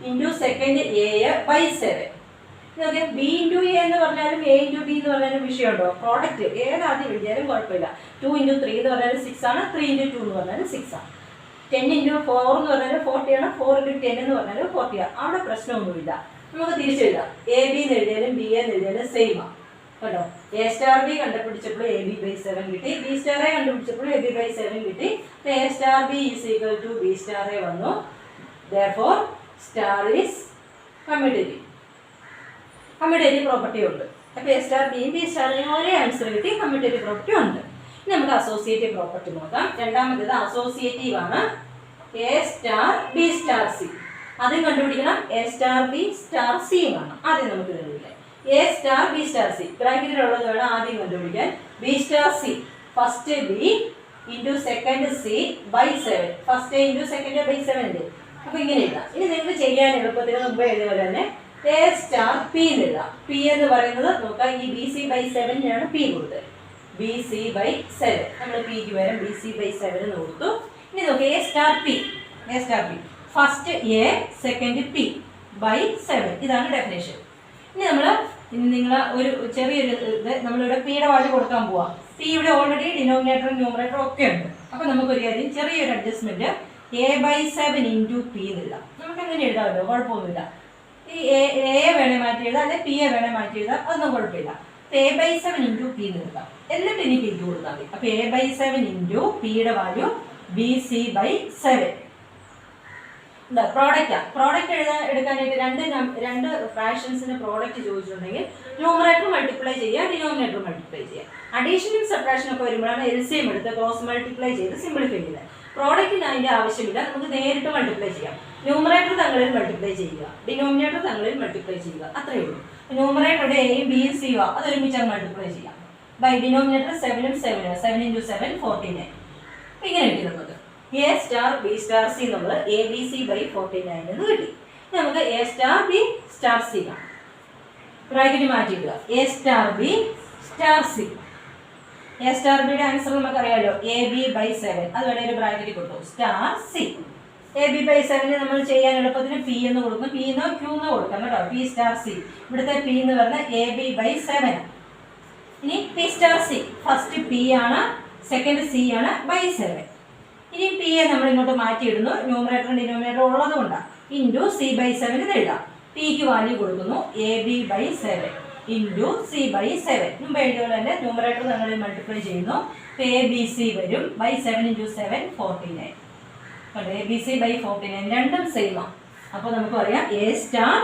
into second A by 7. B into A എന്ന് പറഞ്ഞാലും എ ഇൻറ്റു ബി എന്ന് പറഞ്ഞാലും വിഷയമുണ്ടോ? പ്രോഡക്റ്റ് ഏതാദ്യം എഴുതിയാലും കുഴപ്പമില്ല. 2 ഇൻറ്റു 3 എന്ന് പറഞ്ഞാലും 6 ആണ്, 3 ഇൻറ്റു 2 എന്ന് പറഞ്ഞാലും 6 ആണ്. 10 ഇൻറ്റു 4 എന്ന് പറഞ്ഞാലും 40 ആണ്, 4 ഇൻറ്റു 10 എന്ന് പറഞ്ഞാലും 40 ആണ്. അവിടെ പ്രശ്നമൊന്നുമില്ല, നമുക്ക് തിരിച്ചെഴുതാം. എ ബി എന്ന് എഴുതിയാലും ബി എന്ന് എഴുതിയാലും സെയിം ആണ് കേട്ടോ. എ സ്റ്റാർ ബി കണ്ടുപിടിച്ചപ്പോൾ എ ബി ബൈ 7 കിട്ടി, ബി സ്റ്റാർ എ കണ്ടുപിടിച്ചപ്പോൾ എ ബി ബൈ 7 കിട്ടി. A star B is equal to B star A വന്നു. Therefore star is commutative. Commutative property ഉണ്ട്. അപ്പോൾ എ സ്റ്റാർ ബിയും ബി സ്റ്റാറിനും ഒരേ ആൻസർ കിട്ടി, കമ്മ്യൂട്ടേറ്റീവ് പ്രോപ്പർട്ടി ഉണ്ട്. ഇനി നമുക്ക് അസോസിയേറ്റീവ് പ്രോപ്പർട്ടി നോക്കാം. രണ്ടാമത്തേത് അസോസിയേറ്റീവ് ആണ്. A star B star C, അതും കണ്ടുപിടിക്കണം. എ സ്റ്റാർ ബി സ്റ്റാർ സിയും ആണ്. ആദ്യം നമുക്ക് കണ്ടുപിടിക്കാം. A star B star C ബ്രാക്കറ്റിലുള്ളത് വേണം ആദ്യം കണ്ടുപിടിക്കാൻ. B star C first B into second C by 7. First into second by 7 ഉണ്ട്. അപ്പോൾ ഇങ്ങനെ എഴുതാം. ഇനി നിങ്ങൾക്ക് ചെയ്യാൻ എളുപ്പത്തിന് മുമ്പ് എഴുതിയ പോലെ തന്നെ എ സ്റ്റാർ പി എഴുതാം. പി എന്ന് പറയുന്നത് നോക്കാം, ഈ ബി സി ബൈ 7 പി കൊടുത്തത്. ബി സി ബൈ 7 നമ്മൾ പിക്ക് വരും ബി സി ബൈ 7 കൊടുത്തു. ഇനി നോക്കാം A star P. A star P first A second P by 7. ഇതാണ് ഡെഫിനേഷൻ. ഇനി നിങ്ങൾ ഒരു ചെറിയൊരു ഇത് നമ്മളിവിടെ പിയുടെ വാല്യൂ കൊടുക്കാൻ പോവാം. പി ഇവിടെ ഓൾറെഡി ഡിനോമിനേറ്ററും ന്യൂമറേറ്ററും ഒക്കെ ഉണ്ട്. അപ്പോൾ നമുക്കൊരു കാര്യം ചെറിയൊരു adjustment A by 7 into P എന്നില്ല. നമുക്ക് അങ്ങനെ എഴുതാമല്ലോ, കുഴപ്പമൊന്നുമില്ല. ഈ എ വേണേ മാറ്റി എഴുതാം, അല്ലെങ്കിൽ പി എ വേണേ മാറ്റി എഴുതാം, അതൊന്നും കുഴപ്പമില്ല. എ ബൈ 7 ഇൻറ്റു പി എന്ന് എഴുതാം. എന്നിട്ട് ഇനി പിക്ക് കൊടുത്താൽ മതി. അപ്പോൾ എ ബൈ 7 ഇൻറ്റു പിയുടെ വാല്യൂ ബി സി ബൈ 7. എന്താ പ്രോഡക്റ്റ് എടുക്കാനായിട്ട് രണ്ട് ഫ്രാക്ഷൻസിന് പ്രോഡക്റ്റ് ചോദിച്ചിട്ടുണ്ടെങ്കിൽ ന്യൂമറേറ്റർ മൾട്ടിപ്ലൈ ചെയ്യുക, ഡിനോമിനേറ്റർ മൾട്ടിപ്ലൈ ചെയ്യുക. അഡീഷനും സബ്ട്രാക്ഷനും ഒക്കെ വരുമ്പോഴാണ് എൽസിഎം എടുത്ത് ക്രോസ് മൾട്ടിപ്ലൈ ചെയ്ത് സിംപ്ലിഫൈ ചെയ്തത്. പ്രോഡക്റ്റിന് അതിൻ്റെ ആവശ്യമില്ല, നമുക്ക് നേരിട്ട് മൾട്ടിപ്ലൈ ചെയ്യാം. ന്യൂമറേറ്റർ തങ്ങളിൽ മൾട്ടിപ്ലൈ ചെയ്യുക, ഡിനോമിനേറ്റർ തങ്ങളിൽ മൾട്ടിപ്ലൈ ചെയ്യുക, അത്രയേ ഉള്ളൂ. ന്യൂമറേറ്ററുടെ എയും ബിയും സിയും അതൊരുമിച്ചാണ് മൾട്ടിപ്ലൈ ചെയ്യാം. By denominator 7 7 into 7 49. ഇങ്ങനെ കിട്ടി നമുക്ക്. A star B star C നമ്മൾ എ ബി സി ബൈ 49 എന്ന് കിട്ടി. നമുക്ക് A star B star C കാണാം. ബ്രാക്കറ്റ് മാറ്റിയിടുക. A star B star C. A star ബിയുടെ ആൻസർ നമുക്കറിയാലോ, എ ബി ബൈ 7. അത് വേണേൽ ഒരു ബ്രാക്കറ്റ് കൊടുത്തു. Star C A B by 7 നമ്മൾ ചെയ്യാൻ എളുപ്പത്തിന് പി എന്ന് കൊടുക്കും. പി എന്നോ ക്യൂ എന്നോ കൊടുക്കാം കേട്ടോ. പി സ്റ്റാർ സി ഇവിടുത്തെ പി എന്ന് പറഞ്ഞാൽ എ ബി ബൈ 7. ഇനി P star C first P ആണ്, സെക്കൻഡ് സി ആണ് ബൈ 7. ഇനി പി എ നമ്മൾ ഇങ്ങോട്ട് മാറ്റിയിടുന്നു, ന്യൂമറേറ്ററും ഡിനോമിനേറ്ററും ഉള്ളത് കൊണ്ടാണ്. ഇൻറ്റു സി ബൈ 7 എന്ന് എഴുതാം. പിക്ക് വാല്യൂ കൊടുക്കുന്നു A B by 7 into C by 7. മുമ്പ് എഴുതിയ പോലെ തന്നെ ന്യൂമറേറ്റർ തങ്ങളിൽ മൾട്ടിപ്ലൈ ചെയ്യുന്നു. എ ബി സി വരും by 7 into 7 49. A B C by 49 രണ്ടും സെയിം ആണ്. അപ്പോൾ നമുക്ക് പറയാം A star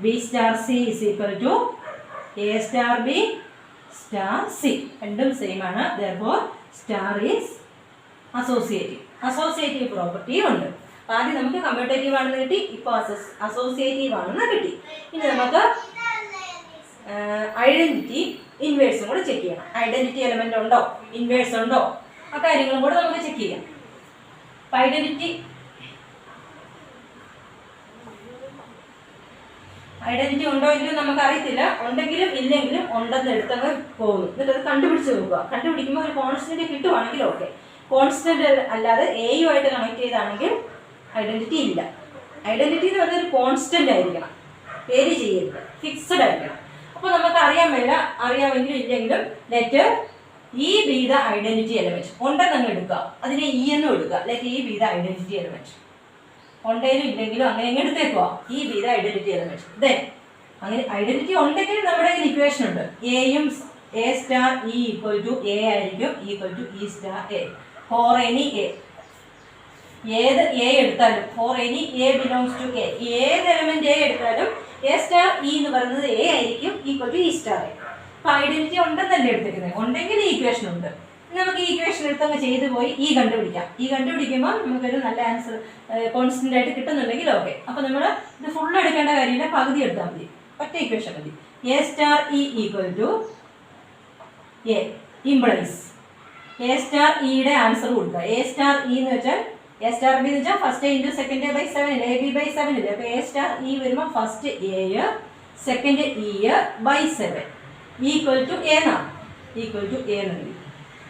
B star C is equal to A star B star C. രണ്ടും സെയിം ആണ്. Therefore star is associative property ഉണ്ട്. ആദ്യം നമുക്ക് കമ്മ്യൂട്ടേറ്റീവ് ആണെന്ന് കിട്ടി, ഇപ്പോൾ അസോസിയേറ്റീവ് ആണെന്ന് കിട്ടി. ഇനി നമുക്ക് ഐഡന്റിറ്റി ഇൻവേഴ്സും കൂടെ ചെക്ക് ചെയ്യണം. ഐഡന്റിറ്റി എലമെന്റ് ഉണ്ടോ, ഇൻവേഴ്സ് ഉണ്ടോ, ആ കാര്യങ്ങളും കൂടെ നമുക്ക് ചെക്ക് ചെയ്യാം. ഐഡന്റിറ്റി ഉണ്ടോ ഇല്ലയോ നമുക്ക് അറിയത്തില്ല. ഉണ്ടെങ്കിലും ഇല്ലെങ്കിലും ഉണ്ടെന്ന് എടുത്തങ്ങ് പോകുന്നു. എന്നിട്ട് അത് കണ്ടുപിടിച്ച് നോക്കുക. കണ്ടുപിടിക്കുമ്പോൾ ഒരു കോൺസ്റ്റന്റ് കിട്ടുവാണെങ്കിൽ ഓക്കെ. കോൺസ്റ്റന്റ് അല്ലാതെ എയുമായിട്ട് കണക്ട് ചെയ്താണെങ്കിൽ ഐഡന്റിറ്റി ഇല്ല. ഐഡന്റിറ്റി എന്ന് പറഞ്ഞാൽ ഒരു കോൺസ്റ്റന്റ് ആയിരിക്കണം, വേരി ചെയ്യരുത്, ഫിക്സഡ് ആയിരിക്കണം. അപ്പോൾ നമുക്ക് അറിയാൻ വേണ്ട, അറിയാമെങ്കിലും ഇല്ലെങ്കിലും let E be the identity element. ഉണ്ടെന്നങ്ങ് എടുക്കുക, അതിനെ ഇ എന്നും എടുക്കുക. Let E be the identity element. ഉണ്ടെങ്കിലും ഇല്ലെങ്കിലും അങ്ങനെ എങ്ങനെ എടുത്തേക്കുക, E be the identity element. Then അങ്ങനെ ഐഡന്റിറ്റി ഉണ്ടെങ്കിൽ നമ്മുടെ കയ്യിൽ ഇക്വേഷൻ ഉണ്ട്. എയും A star E equal to A ആയിരിക്കും, equal to E star A for any A. ഏത് എ എടുത്താലും for any A belongs to A, ഏത് എലമെന്റ് എ എടുത്താലും എ സ്റ്റാർ ഇ എന്ന് പറയുന്നത് എ ആയിരിക്കും, equal to E star A. അപ്പൊ identity ഉണ്ടെന്നല്ലേ എടുത്തിരിക്കുന്നത്, ഉണ്ടെങ്കിൽ ഈ ഇക്വേഷൻ ഉണ്ട്. നമുക്ക് ഈ ഇക്വേഷൻ എടുത്തങ്ങ് ചെയ്തു പോയി ഈ കണ്ടുപിടിക്കാം. ഈ കണ്ടുപിടിക്കുമ്പോൾ നമുക്കൊരു നല്ല ആൻസർ കോൺസ്റ്റന്റ് ആയിട്ട് കിട്ടുന്നുണ്ടെങ്കിൽ ഓക്കെ. അപ്പൊ നമ്മൾ ഇത് ഫുൾ എടുക്കേണ്ട കാര്യമില്ല, പകുതി എടുത്താൽ മതി, ഒറ്റ ഇക്വേഷൻ മതി. A star E equal to A implies A star ഇയുടെ ആൻസർ കൊടുക്കുക. എ സ്റ്റാർ ഇ എന്ന് വെച്ചാൽ എ സ്റ്റാർ ബി എന്ന് വെച്ചാൽ first A into second A by 7 ഇല്ലേ, എ ബി ബൈ 7 ഇല്ലേ. അപ്പോൾ എ സ്റ്റാർ ഇ വരുമ്പോൾ first A second E by 7 equal to A എന്നാണ്, ഈക്വൽ ടു എ എന്ന് എഴുതി.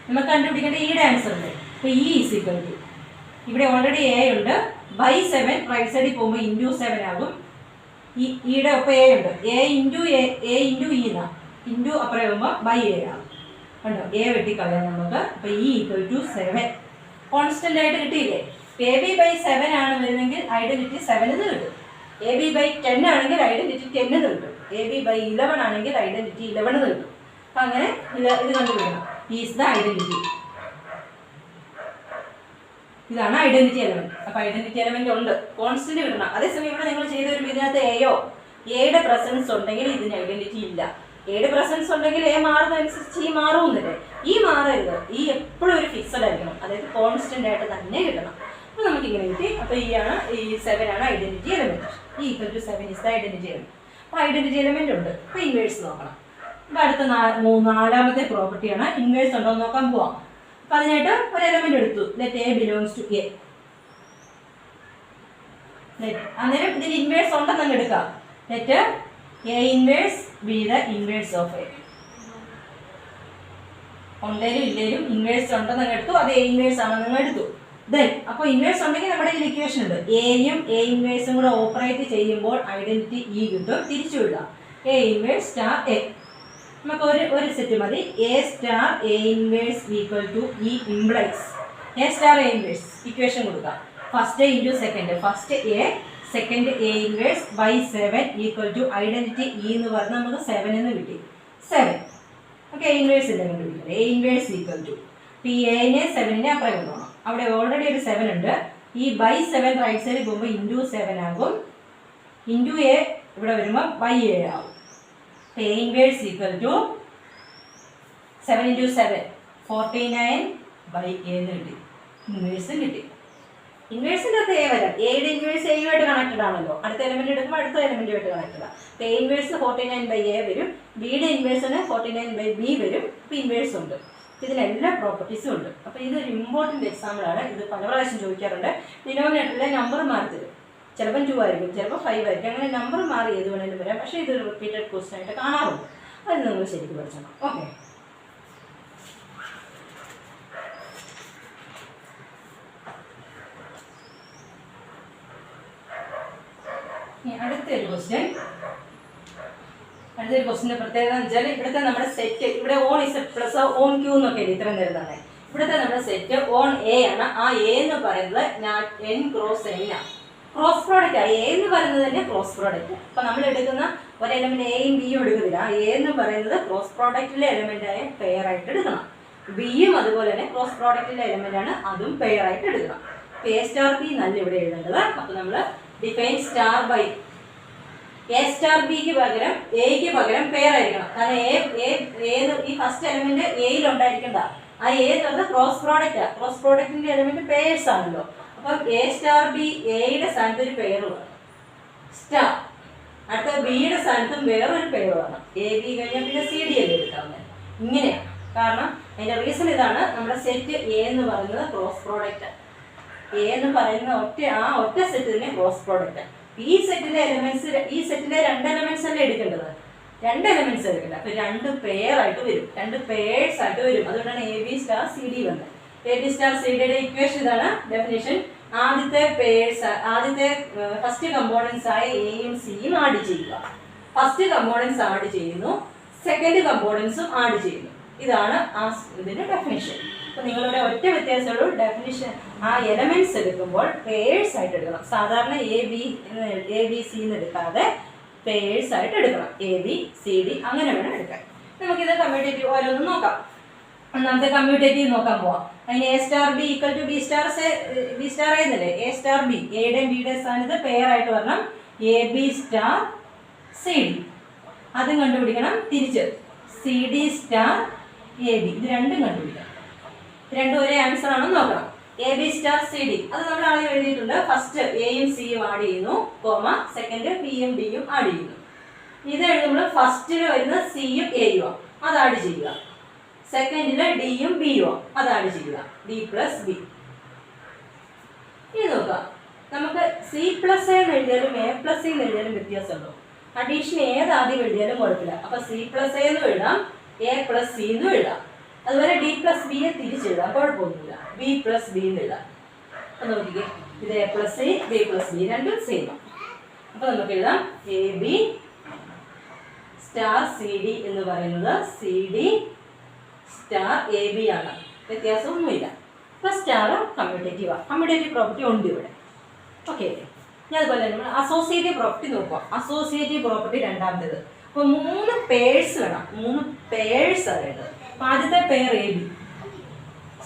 നമുക്ക് കണ്ടുപിടിക്കേണ്ട ഇയുടെ ആൻസർ ഉണ്ട്. അപ്പോൾ ഇ ഈസ് ഈക്വൽ ടു, ഇവിടെ ഓൾറെഡി എ ഉണ്ട്, ബൈ 7 റൈറ്റ് സൈഡിൽ പോകുമ്പോൾ ഇൻറ്റു 7 ആകും. ഇയുടെ ഒപ്പം എ ഉണ്ട്, എ ഇൻറ്റു ഇ എന്നാണ്, ഇൻറ്റു അപ്പുറം ആകുമ്പോൾ ബൈ എ ആകും. കണ്ടോ, എ വെട്ടിക്കളയാം നമുക്ക്. അപ്പോൾ ഇ ഈക്വൽ ടു 7 കോൺസ്റ്റന്റ് ആയിട്ട് കിട്ടിയില്ലേ. എ ബി ബൈ 7 ആണ് വരുന്നെങ്കിൽ ഐഡന്റിറ്റി 7 എന്ന് കിട്ടും. എ ബി ബൈ 10 ആണെങ്കിൽ ഐഡന്റിറ്റി 10 എന്ന് കിട്ടും. എ ബി ബൈ 11 ആണെങ്കിൽ ഐഡന്റിറ്റി 11 എന്ന് കിട്ടും. അപ്പം അങ്ങനെ ഇത് കണ്ടുപിടിക്കണം. Is the identity. ഇതാണ് ഐഡന്റിറ്റി എലമെന്റ്. അപ്പം ഐഡന്റിറ്റി എലമെന്റ് ഉണ്ട്, കോൺസ്റ്റന്റ് കിട്ടണം. അതേസമയം ഇവിടെ നിങ്ങൾ ചെയ്ത ഒരു ഇതിനകത്ത് എയോ എയുടെ പ്രസൻസ് ഉണ്ടെങ്കിൽ ഇതിന് ഐഡന്റിറ്റി ഇല്ല. എയുടെ പ്രസൻസ് ഉണ്ടെങ്കിൽ എ മാറുന്നതനുസരിച്ച് ഈ മാറുമെന്നില്ലേ. ഈ മാറരുത്, ഈ എപ്പോഴും ഒരു ഫിക്സഡ് ആയിരിക്കണം, അതായത് കോൺസ്റ്റന്റ് ആയിട്ട് തന്നെ കിട്ടണം. അപ്പോൾ നമുക്ക് ഇങ്ങനെ കിട്ടി. അപ്പോൾ ഈ 7 ആണ് ഐഡന്റിറ്റി എലമെന്റ്. ഈ equal to 7 is the identity element. അപ്പോൾ ഐഡന്റിറ്റി എലമെന്റ് ഉണ്ട്. അപ്പോൾ ഇൻവേഴ്സ് നോക്കണം. അപ്പോൾ അടുത്ത നാലാമത്തെ പ്രോപ്പർട്ടിയാണ് ഇൻവേഴ്സ് ഉണ്ടോ എന്ന് നോക്കാൻ പോവാം. അപ്പോൾ അതിനായിട്ട് ഒരു എലമെന്റ് എടുത്തു, let a belongs to a. അന്നേരം ഇതിന് ഇൻവേഴ്സ് ഉണ്ടെന്ന് എടുക്കാം. Let a inverse b the inverse of a. ഉണ്ടെങ്കിലും ഇല്ലെങ്കിലും ഇൻവേഴ്സ് ഉണ്ടെന്ന് എടുത്തു, അത് എ ഇൻവേഴ്സ് ആണെന്ന് എടുത്തു. ദെൻ അപ്പോൾ ഇൻവേഴ്സ് ഉണ്ടെങ്കിൽ നമ്മുടെ ഇതിൽ ഇക്വേഷൻ ഉണ്ട്. എയും എ ഇൻവേഴ്സും കൂടെ ഓപ്പറേറ്റ് ചെയ്യുമ്പോൾ ഐഡന്റിറ്റി ഇ കിട്ടും. തിരിച്ചു വിടാം, എ ഇൻവേഴ്സ് സ്റ്റാർ എ. നമുക്ക് ഒരു സെറ്റ് മതി. A star A inverse equal to E implies A star A inverse. Equation കൊടുക്കാം. First A into second, first A second A inverse by 7 equal to identity E എന്ന് പറഞ്ഞാൽ നമുക്ക് 7 എന്ന് കിട്ടി. 7 okay, A inverse ഇല്ല കണ്ടുപിടിക്കുന്നത്. A inverse equal to P എനെ 7നെ അപ്പുറം കൊണ്ടുപോകണം. അവിടെ ഓൾറെഡി ഒരു 7 ഉണ്ട്. ഈ ബൈ 7 റൈറ്റ് സൈഡിൽ പോകുമ്പോൾ ഇൻറ്റു 7 ആകും. ഇൻറ്റു എ ഇവിടെ വരുമ്പോൾ ബൈ എ ആകും. A inverse equal to 7 into 7 49 by a എന്ന് കിട്ടി. ഇൻവേഴ്സും കിട്ടി. ഇൻവേഴ്സിൻ്റെ അകത്ത് എ വരാം. എയുടെ ഇൻവേഴ്സ് എയുമായിട്ട് കണക്റ്റഡ് ആണല്ലോ. അടുത്ത എലമെന്റ് എടുക്കുമ്പോൾ അടുത്ത എലമെന്റുമായിട്ട് കണക്റ്റഡ് ആണ്. അപ്പോൾ എ ഇൻവേഴ്സ് 49 ബൈ എ വരും. ബിയുടെ ഇൻവേഴ്സിന് 49 ബൈ ബി വരും. ഇപ്പോൾ ഇൻവേഴ്സ് ഉണ്ട്. ഇതിലെല്ലാ പ്രോപ്പർട്ടീസും ഉണ്ട്. അപ്പോൾ ഇതൊരു ഇമ്പോർട്ടൻറ്റ് എക്സാമ്പിൾ ആണ്. ഇത് പല പ്രാവശ്യം ചോദിക്കാറുണ്ട്. ഡിനോമിനേറ്ററിലെ നമ്പർ മാറി തരും. ചിലപ്പോൾ 2 ആയിരിക്കും, ചിലപ്പോൾ 5 ആയിരിക്കും. അങ്ങനെ നമ്പർ മാറി ഏത് വേണമെങ്കിലും വരാം. പക്ഷേ ഇതൊരു റിപ്പീറ്റഡ് ക്വസ്റ്റൻ ആയിട്ട് കാണാറുണ്ട്. അത് നിങ്ങൾ ശരിക്കും പഠിച്ചോണം. ഓക്കെ, അടുത്തൊരു ക്വസ്റ്റ്യൻ്റെ പ്രത്യേകത എന്ന് വെച്ചാൽ ഇവിടുത്തെ നമ്മുടെ സെറ്റ് ഇവിടെ on is plus on q എന്നൊക്കെ ഇത്രയും തരുന്നത്. ഇവിടുത്തെ നമ്മുടെ സെറ്റ് ഓൺ എ ആണ്. ആ എ എന്ന് പറയുന്നത് n ക്രോസ് n ആണ്. ക്രോസ് പ്രോഡക്റ്റ് ആണ്. എ എന്ന് പറയുന്നത് തന്നെ ക്രോസ് പ്രോഡക്റ്റ്. അപ്പം നമ്മൾ എടുക്കുന്ന ഒരു എലമെന്റ് എയും ബിയും എടുക്കുന്നില്ല. ആ എ എന്ന് പറയുന്നത് ക്രോസ് പ്രോഡക്റ്റിലെ എലമെന്റായ പെയർ ആയിട്ട് എടുക്കണം. ബിയും അതുപോലെ തന്നെ ക്രോസ് പ്രോഡക്റ്റിലെ എലമെന്റ് ആണ്, അതും പെയർ ആയിട്ട് എടുക്കണം. എ സ്റ്റാർ ബി നല്ല ഇവിടെ എഴുതേണ്ടത്. അപ്പം നമ്മൾ define star by A star ബിക്ക് പകരം എക്ക് പകരം പെയർ ആയിരിക്കണം. കാരണം ഈ ഫസ്റ്റ് എലമെന്റ് എയിൽ ഉണ്ടായിരിക്കണ്ട. ആ എ എന്ന് പറഞ്ഞാൽ ക്രോസ് പ്രോഡക്റ്റാ. ക്രോസ് പ്രോഡക്റ്റിന്റെ എലമെന്റ് പേഴ്സ് ആണല്ലോ. അപ്പം എ സ്റ്റാർ ബി എയുടെ സ്ഥാനത്ത് ഒരു പെയർ വേണം, സ്റ്റാർ. അടുത്ത ബിയുടെ സ്ഥാനത്തും വേറൊരു പെയർ വേണം. എ ബി കഴിഞ്ഞാൽ പിന്നെ സി ഡി അല്ലേ എടുക്കാവുന്നത്. ഇങ്ങനെയാണ്. കാരണം അതിന്റെ റീസൺ ഇതാണ്. നമ്മുടെ സെറ്റ് എ എന്ന് പറയുന്നത് ക്രോസ് പ്രോഡക്റ്റ്. എ എന്ന് പറയുന്ന ഒറ്റ സെറ്റ് തന്നെ ക്രോസ് പ്രോഡക്റ്റ്. ഈ സെറ്റിലെ എലമെന്റ്സ്, ഈ സെറ്റിലെ 2 എലമെന്റ്സ് അല്ലേ എടുക്കേണ്ടത്. 2 എലമെന്റ്സ് എടുക്കില്ല. അപ്പോൾ 2 പെയർ ആയിട്ട് വരും, 2 പേഴ്സ് ആയിട്ട് വരും. അതുകൊണ്ടാണ് A B star C D വന്നത്. എ ബി സ്റ്റാർ സി ഡിയുടെ ഇക്വേഷൻ ഇതാണ്. ഡെഫിനേഷൻ: ആദ്യത്തെ ഫസ്റ്റ് കമ്പോണൻസ് ആയ എയും സിയും ആഡ് ചെയ്യുക. ഫസ്റ്റ് കമ്പോണൻസ് ആഡ് ചെയ്യുന്നു, സെക്കൻഡ് കമ്പോണൻസും ആഡ് ചെയ്യുന്നു. ഇതാണ് ആ ഇതിൻ്റെ ഡെഫിനിഷൻ. അപ്പോൾ നിങ്ങളുടെ ഒറ്റ വ്യത്യാസമുള്ളൂ, ഡെഫിനിഷൻ ആ എലമെന്റ്സ് എടുക്കുമ്പോൾ പേഴ്സ് ആയിട്ട് എടുക്കണം. സാധാരണ എ ബി സി എന്ന് എടുക്കാതെ പേഴ്സ് ആയിട്ട് എടുക്കണം. എ ബി സി ഡി അങ്ങനെ വേണം എടുക്കാൻ. നമുക്കിത് കമ്മ്യൂട്ടേറ്റീവ് ഓരോന്നും നോക്കാം. ഒന്നാമത്തെ കമ്മ്യൂട്ടേറ്റീവ് നോക്കാൻ പോവാം. അതിന് A star B equal to B star ആയിരുന്നല്ലേ, എ സ്റ്റാർ ബി, എയുടെയും ബിയുടെ സ്ഥാനത്ത് പെയർ ആയിട്ട് വരണം A B star C D. അതും കണ്ടുപിടിക്കണം. തിരിച്ച് C D star A B, ഇത് രണ്ടും കണ്ടുപിടിക്കണം. രണ്ടും ഒരേ ആൻസർ ആണെന്ന് നോക്കണം. A B star C D അത് നമ്മൾ ആദ്യം എഴുതിയിട്ടുണ്ട്. ഫസ്റ്റ് എയും സിയും ആഡ് ചെയ്യുന്നു, കോമ, സെക്കൻഡ് ബിയും ഡിയും ആഡ് ചെയ്യുന്നു. ഇത് എഴുതുമ്പോൾ ഫസ്റ്റിൽ വരുന്ന സിയും എയും അത് ആഡ് ചെയ്യുക, സെക്കൻഡില് ഡിയും ബിയും അത് ആഡ് ചെയ്യുക, ഡി പ്ലസ് ബി. ഇനി നോക്കാം, നമുക്ക് സി പ്ലസ് എന്ന് എഴുതിയാലും എ പ്ലസ് എന്ന് എഴുതിയാലും വ്യത്യാസമുണ്ടോ? അഡീഷൻ ഏത് ആദ്യം എഴുതിയാലും കുഴപ്പമില്ല. അപ്പൊ സി പ്ലസ് എ എന്നും എഴുതാം, എ പ്ലസ് സി എന്നും എഴുതാം. അതുപോലെ ഡി പ്ലസ് ബിയെ തിരിച്ചെഴുതാം, കുഴപ്പമൊന്നുമില്ല. ബി പ്ലസ് ബി എന്ന് എഴുതാം. അപ്പൊ നോക്കിക്കേ, ഇത് A plus C, B plus B രണ്ടും സെയിം. അപ്പൊ നമുക്ക് എഴുതാം A B star C D എന്ന് പറയുന്നത് C D star A B ആണ്, വ്യത്യാസമൊന്നുമില്ല. അപ്പൊ സ്റ്റാർ കമ്മ്യൂട്ടേറ്റീവ് പ്രോപ്പർട്ടി ഉണ്ട് ഇവിടെ. ഓക്കെ, ഞാൻ അതുപോലെ നമ്മൾ അസോസിയേറ്റീവ് പ്രോപ്പർട്ടി നോക്കുക. അസോസിയേറ്റീവ് പ്രോപ്പർട്ടി രണ്ടാമത്തേത്. അപ്പോൾ 3 പേഴ്സ് വേണം, 3 പേഴ്സ് വേണ്ടത്. അപ്പോൾ ആദ്യത്തെ പെയർ എ ബി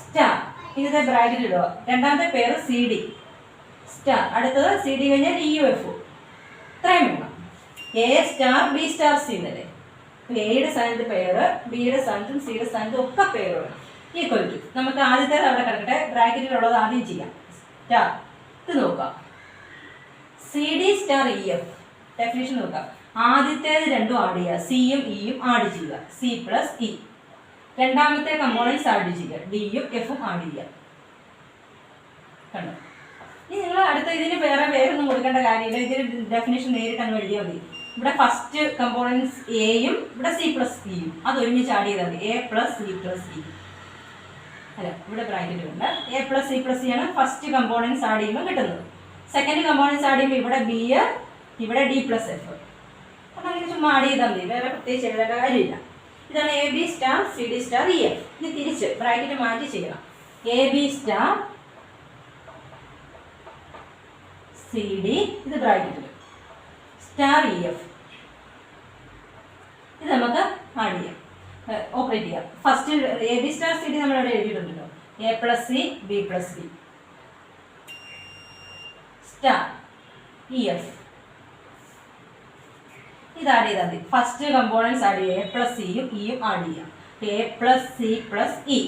സ്റ്റാർ, ഇതിന്റെ ബ്രാക്കറ്റ് ഇടുക. രണ്ടാമത്തെ പെയർ സി ഡി സ്റ്റാർ, അടുത്തത് സി ഡി കഴിഞ്ഞാൽ ഇ യു എഫ്. ഇത്രയും വേണം. A star B star C എന്നല്ലേ. എയുടെ സ്ഥാനത്ത് പെയർ, ബിയുടെ സ്ഥാനത്തും സിയുടെ സ്ഥാനത്തും ഒക്കെ പെയർ വേണം. ഈക്വൽ ടു നമുക്ക് ആദ്യത്തേത് അവിടെ കിടക്കട്ടെ, ബ്രാക്കറ്റിലുള്ളത് ആദ്യം ചെയ്യാം. സ്റ്റാർ ഇത് നോക്കാം, C D star E F. Definition നോക്കാം. ആദ്യത്തേത് രണ്ടും ആഡ് ചെയ്യുക, സിയും ഇയും ആഡ് ചെയ്യുക, സി പ്ലസ് ഇ. രണ്ടാമത്തെ കമ്പോണൻസ് ആഡ് ചെയ്യുക, ഡിയും എഫും ആഡ് ചെയ്യുക. കണ്ടോ? ഇനി നിങ്ങൾ അടുത്ത ഇതിന് വേറെ പേരൊന്നും കൊടുക്കേണ്ട കാര്യമില്ല. ഇതിന് ഡെഫിനേഷൻ നേരിട്ട് അങ്ങ് എഴുതിയാൽ മതി. ഇവിടെ ഫസ്റ്റ് കമ്പോണൻസ് എയും ഇവിടെ സി പ്ലസ് ഇയും അത് ഒരുമിച്ച് ആഡ് ചെയ്താൽ മതി. A plus C plus E അല്ല, ഇവിടെ ബ്രാക്കറ്റ് ഉണ്ട്. A plus C plus E ആണ് ഫസ്റ്റ് കമ്പോണൻസ് ആഡ് ചെയ്യുമ്പോൾ കിട്ടുന്നത്. സെക്കൻഡ് കമ്പോണൻസ് ആഡ് ചെയ്യുമ്പോൾ ഇവിടെ ബി, ഇവിടെ ഡി പ്ലസ് എഫ്. അപ്പം അങ്ങനെ ചുമ്മാ ആഡ് ചെയ്താൽ മതി, വേറെ പ്രത്യേകിച്ച് എഴുതേണ്ട കാര്യമില്ല. ഇതാണ് A B star C D star E F. ഇനി തിരിച്ച് ബ്രാക്കറ്റ് മാറ്റി ചെയ്യണം. A B star C D, ഇത് ബ്രാക്കറ്റിൽ സ്റ്റാർ ഇ എഫ്. ഇത് നമുക്ക് ആഡ് ചെയ്യാം, ഓപ്പറേറ്റ് ചെയ്യാം. First A B star C D നമ്മളിവിടെ എഴുതിയിട്ടുണ്ടല്ലോ. A plus C B plus B star E F. ഇത് ആഡ് ചെയ്താൽ മതി. ഫസ്റ്റ് കമ്പോണൻസ് ആഡ് ചെയ്യുക, എ പ്ലസ് സിയും ഇയും ആഡ് ചെയ്യാം. A plus C plus E.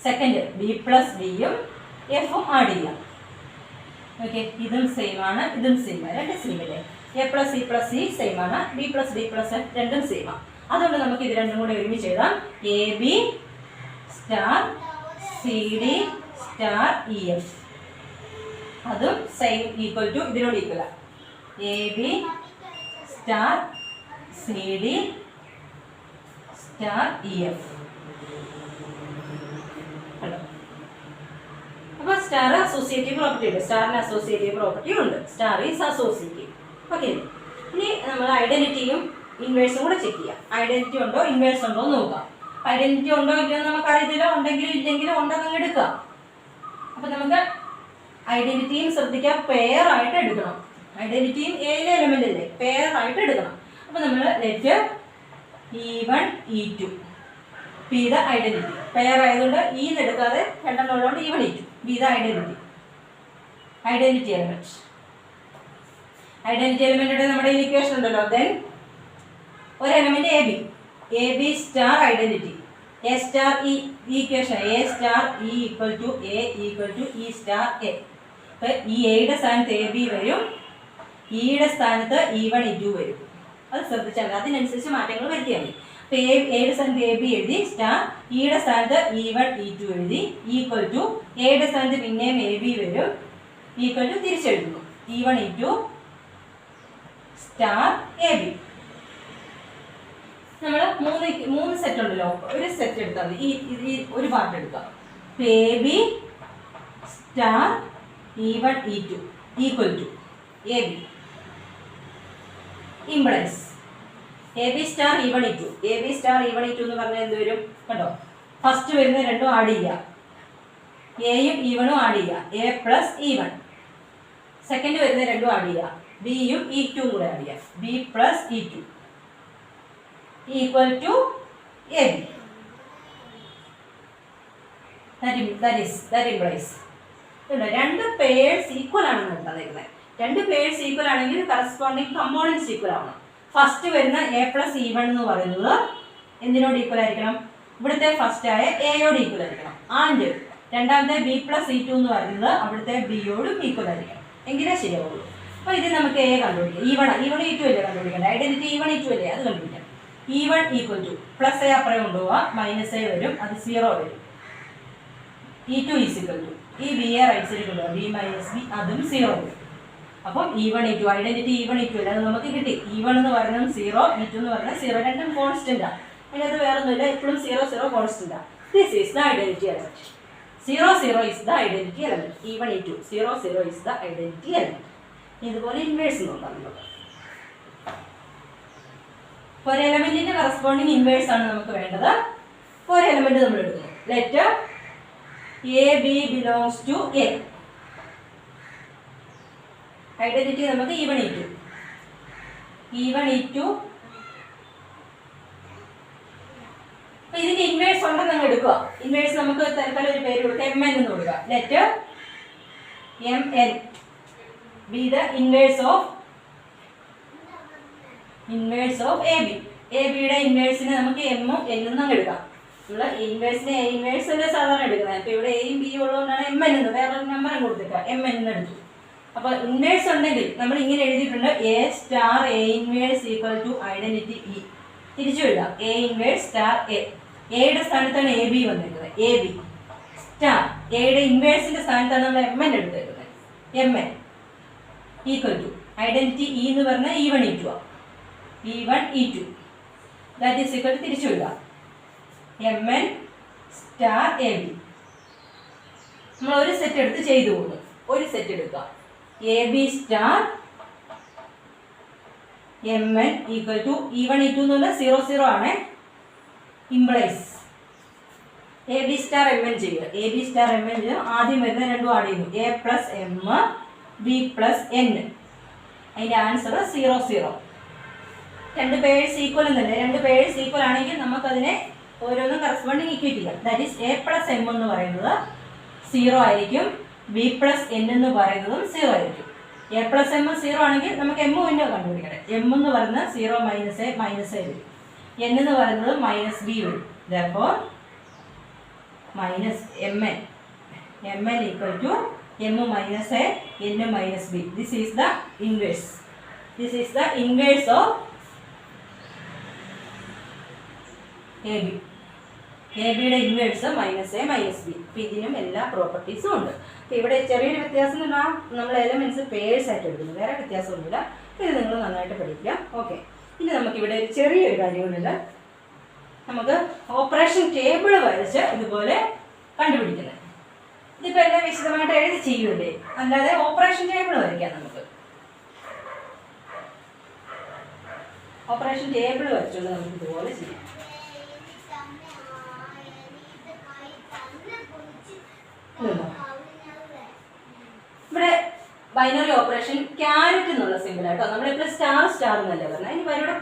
Second B plus ഡിയും എഫും ആഡ് ചെയ്യാം. ഓക്കെ, ഇതും സെയിം ആണ്, ഇതും സെയിം ആണ്, രണ്ട് സെയിം അല്ലേ. A plus C plus C same ആണ്, B plus D plus F രണ്ടും സെയിം ആണ്. അതുകൊണ്ട് നമുക്ക് ഇത് രണ്ടും കൂടെ ഒരുമിച്ച് എഴുതാം. A B star C D star E F. അതും സെയിം, ഈക്വൽ ടു ഇതിനോട് ഈക്വൽ ആണ്. A B star C D star E F. അപ്പോൾ സ്റ്റാർ അസോസിയേറ്റീവ് പ്രോപ്പർട്ടി ഉണ്ട്, സ്റ്റാറിന് അസോസിയേറ്റീവ് പ്രോപ്പർട്ടി ഉണ്ട്. Star is associative. ഓക്കെ, ഇനി നമ്മൾ ഐഡന്റിറ്റിയും ഇൻവേഴ്സും കൂടെ ചെക്ക് ചെയ്യാം. ഐഡന്റിറ്റി ഉണ്ടോ ഇൻവേഴ്സ് ഉണ്ടോ എന്ന് നോക്കാം. ഐഡന്റിറ്റി ഉണ്ടോ ഇല്ലയോ നമുക്ക് അറിയത്തില്ല, ഉണ്ടെങ്കിലും ഇല്ലെങ്കിലും ഉണ്ടെന്ന് എടുക്കാം. അപ്പം നമുക്ക് ഐഡന്റിറ്റിയും ശ്രദ്ധിക്കാം, പെയർ ആയിട്ട് എടുക്കണം. ഐഡന്റിറ്റിയും ഏതിലെ എലമെന്റ് അല്ലേ, പെയർ ആയിട്ട് എടുക്കണം. അപ്പം നമ്മൾ let E1 E2 be the identity. Pair ആയതുകൊണ്ട് ഇന്ന് എടുക്കാതെ രണ്ടെണ്ണം ഉള്ളതുകൊണ്ട് E1 E2 be the identity. Identity element, identity എലമെന്റിന്റെ നമ്മുടെ ഇക്വേഷൻ ഉണ്ടല്ലോ. ദെൻ ഒരു element A B star identity, A star E equation, A star E equal to A equal to E star A. അപ്പൊ ഈ എയുടെ സ്ഥാനത്ത് എ ബി വരും, ഇയുടെ സ്ഥാനത്ത് E1 E2 വരും. അത് ശ്രദ്ധിച്ചാൽ മതി, അതിനനുസരിച്ച് മാറ്റങ്ങൾ വരുത്തിയാൽ മതി. അപ്പൊ എയുടെ സ്ഥാനത്ത് എ ബി എഴുതി, സ്റ്റാർ ഇയുടെ സ്ഥാനത്ത് E1 E2 എഴുതി, ഈക്വൽ ടു എയുടെ സ്ഥാനത്ത് പിന്നെയും എ ബി വരും, ഈക്വൽ ടു തിരിച്ചെഴുതുന്നു E1 E2 star A B. നമ്മൾ മൂന്ന് സെറ്റ് ഉണ്ടല്ലോ, ഒരു സെറ്റ് എടുത്താൽ മതി. ഈ ഒരു പാർട്ട് എടുക്കാം. A B star E1 E2 equal to A b implies a B star E1 E2. A B star E1 E2 എന്ന് പറഞ്ഞാൽ എന്ത് വരും കണ്ടോ? ഫസ്റ്റ് വരുന്ന രണ്ടും ആഡ് ചെയ്യുക, എയും E1ഉം ആഡ് ചെയ്യുക, എ പ്ലസ് E1. സെക്കൻഡ് വരുന്ന രണ്ടും ആഡ് ചെയ്യുക, ബിയും E2 കൂടെ ആഡ് ചെയ്യുക, b plus E2 equal to A b. That implies രണ്ട് പേഴ്സ് ഈക്വൽ ആണെന്ന് തന്നിരിക്കുന്നത്. രണ്ട് പേഴ്സ് ഈക്വൽ ആണെങ്കിൽ കറസ്പോണ്ടിങ് കമ്പോണൻസ് ഈക്വൽ ആവണം. ഫസ്റ്റ് വരുന്ന എ പ്ലസ് E1 എന്ന് പറയുന്നത് എന്തിനോട് ഈക്വൽ ആയിരിക്കണം? ഇവിടുത്തെ ഫസ്റ്റ് ആയ എയോട് ഈക്വൽ ആയിരിക്കണം. ആൻഡ് രണ്ടാമത്തെ ബി പ്ലസ് E2 എന്ന് പറയുന്നത് അവിടുത്തെ ബിയോടും ഈക്വൽ ആയിരിക്കണം, എങ്കിലേ ശരിയാവുള്ളൂ. അപ്പോൾ ഇത് നമുക്ക് എ കണ്ടുപിടിക്കാം. E1 E2 അല്ലേ കണ്ടുപിടിക്കേണ്ടത്? ഐഡന്റിറ്റി E1 E2 അല്ലേ, അത് കണ്ടുപിടിക്കാം. E1 equal two plus A അപ്പുറം കൊണ്ടുപോവുക, മൈനസ് എ വരും, അത് 0 വരും. E2 ഈസ് ഈക്വൽ ടു ഈ ബി എ റൈറ്റ് സൈഡിൽ കൊണ്ടുപോകുക, ബി മൈനസ് ബി, അതും 0 വരും. അപ്പം E1 E2 identity E1 E2 അല്ല, അത് നമുക്ക് കിട്ടി. E1 എന്ന് പറയുന്നത് 0, E2 എന്ന് പറയുന്നത് 0, രണ്ടും കോൺസ്റ്റന്റാണ്. അതിനകത്ത് വേറെ ഒന്നുമില്ല, എപ്പോഴും 0 0 കോൺസ്റ്റന്റാണ്. This is the identity element. 0 0 is the identity element. E1 E2 0 0 is the identity element. ഇതുപോലെ ഇൻവേഴ്സ് നോക്കാം നമുക്ക്. ഒരു എലമെന്റിന്റെ കറസ്പോണ്ടിങ് ഇൻവേഴ്സ് ആണ് നമുക്ക് വേണ്ടത്. ഒരു എലമെന്റ് നമ്മൾ എടുക്കുന്നു. Let A B belongs to a. Identity നമുക്ക് E1 E2. E1 E2 അപ്പൊ ഇതിന്റെ ഇൻവേഴ്സ് ഉണ്ടെന്ന് അങ്ങ് എടുക്കുക. ഇൻവേഴ്സ് നമുക്ക് തൽക്കാലം ഒരു പേര് കൊടുക്കുക, MN എന്ന് കൊടുക്കുക. Let MN be the inverse of AB. ABയുടെ ഇൻവേഴ്സിനെ നമുക്ക് M ഉം N എന്നും എടുക്കാം. നമ്മൾ ഇൻവേഴ്സിനെ ഇൻവേഴ്സ് അല്ലേ സാധാരണ എടുക്കുന്നത്. അപ്പോൾ ഇവിടെ എയും ബിയും ഉള്ളതുകൊണ്ടാണ് MN എന്ന് വേറൊരു നമ്പറും കൊടുത്തേക്കാം, MN എന്ന് എടുത്തു. അപ്പോൾ ഇൻവേഴ്സ് ഉണ്ടെങ്കിൽ നമ്മൾ ഇങ്ങനെ എഴുതിയിട്ടുണ്ട്, a star A inverse equal to identity e. തിരിച്ചു എഴുതാം, എ ഇൻവേഴ്സ് സ്റ്റാർ എ. എയുടെ സ്ഥാനത്താണ് എ ബി വന്നിരിക്കുന്നത്, എ ബി സ്റ്റാർ എയുടെ ഇൻവേഴ്സിന്റെ സ്ഥാനത്താണ് നമ്മൾ MN എടുത്തേക്കുന്നത്, MN equal to identity E എന്ന് പറഞ്ഞാൽ E1 E2 ആണ്. E1 E2 that is equal to തിരിച്ചു എഴുതാം, MN സ്റ്റാർ എ ബി. നമ്മൾ ഒരു സെറ്റ് എടുത്ത് ചെയ്തു പോകുന്നു. ഒരു സെറ്റ് എടുക്കുക, a B star MN equal to E1 E2 എന്ന് പറഞ്ഞാൽ 0 0 ആണ്. Implies a B star MN ചെയ്യുക. എ ബി സ്റ്റാർ MN ചെയ്യും. ആദ്യം വരുന്ന രണ്ടും ആഡ് ചെയ്യുന്നു, a plus m b plus N. അതിൻ്റെ ആൻസർ 0 0. രണ്ട് പേഴ്സ് ഈക്വൽ എന്നല്ലേ, രണ്ട് പേഴ്സ് ഈക്വൽ ആണെങ്കിൽ നമുക്കതിനെ ഓരോന്നും കറസ്പോണ്ടിങ് ഇക്വേറ്റ് ചെയ്യാം. That is A plus M എന്ന് പറയുന്നത് 0 ആയിരിക്കും, ബി പ്ലസ് N എന്ന് പറയുന്നതും 0 ആയിരിക്കും. എ പ്ലസ് എം 0 ആണെങ്കിൽ നമുക്ക് എം മുന്നോ കണ്ടുപിടിക്കട്ടെ. എം എന്ന് പറയുന്നത് 0 മൈനസ് എ വരും, N എന്ന് പറയുന്നത് മൈനസ് ബി വരും. therefore minus MN equal to M minus A, N minus B. This is the inverse. This is the inverse of AB. ABയുടെ inverse minus A minus B. അപ്പം ഇതിനും എല്ലാ പ്രോപ്പർട്ടീസും ഉണ്ട്. അപ്പോൾ ഇവിടെ ചെറിയൊരു വ്യത്യാസം എന്ന് പറഞ്ഞാൽ നമ്മൾ എലമെൻറ്റ്സ് പേഴ്സ് ആയിട്ട് എടുക്കുന്നു, വേറെ വ്യത്യാസമൊന്നുമില്ല. ഇത് നിങ്ങൾ നന്നായിട്ട് പഠിക്കുക. ഓക്കെ, ഇനി നമുക്കിവിടെ ഒരു ചെറിയൊരു കാര്യങ്ങളുണ്ട്. നമുക്ക് ഓപ്പറേഷൻ ടേബിൾ വരച്ച് ഇതുപോലെ കണ്ടുപിടിക്കുന്നത്. ഇതിപ്പോൾ എല്ലാം വിശദമായിട്ട് എഴുതി ചെയ്യൂലേ, അല്ലാതെ ഓപ്പറേഷൻ ടേബിൾ വരയ്ക്കാം. നമുക്ക് ഓപ്പറേഷൻ ടേബിൾ വരച്ചുകൊണ്ട് നമുക്ക് ഇതുപോലെ ചെയ്യാം. ഇവിടെ ബൈനറി ഓപ്പറേഷൻ ക്യാരറ്റ് എന്നുള്ള സിമ്പിൾ ആയിട്ടോ. നമ്മളിപ്പോൾ സ്റ്റാർ എന്നല്ലേ പറഞ്ഞത്, ഇനി ഇവിടെ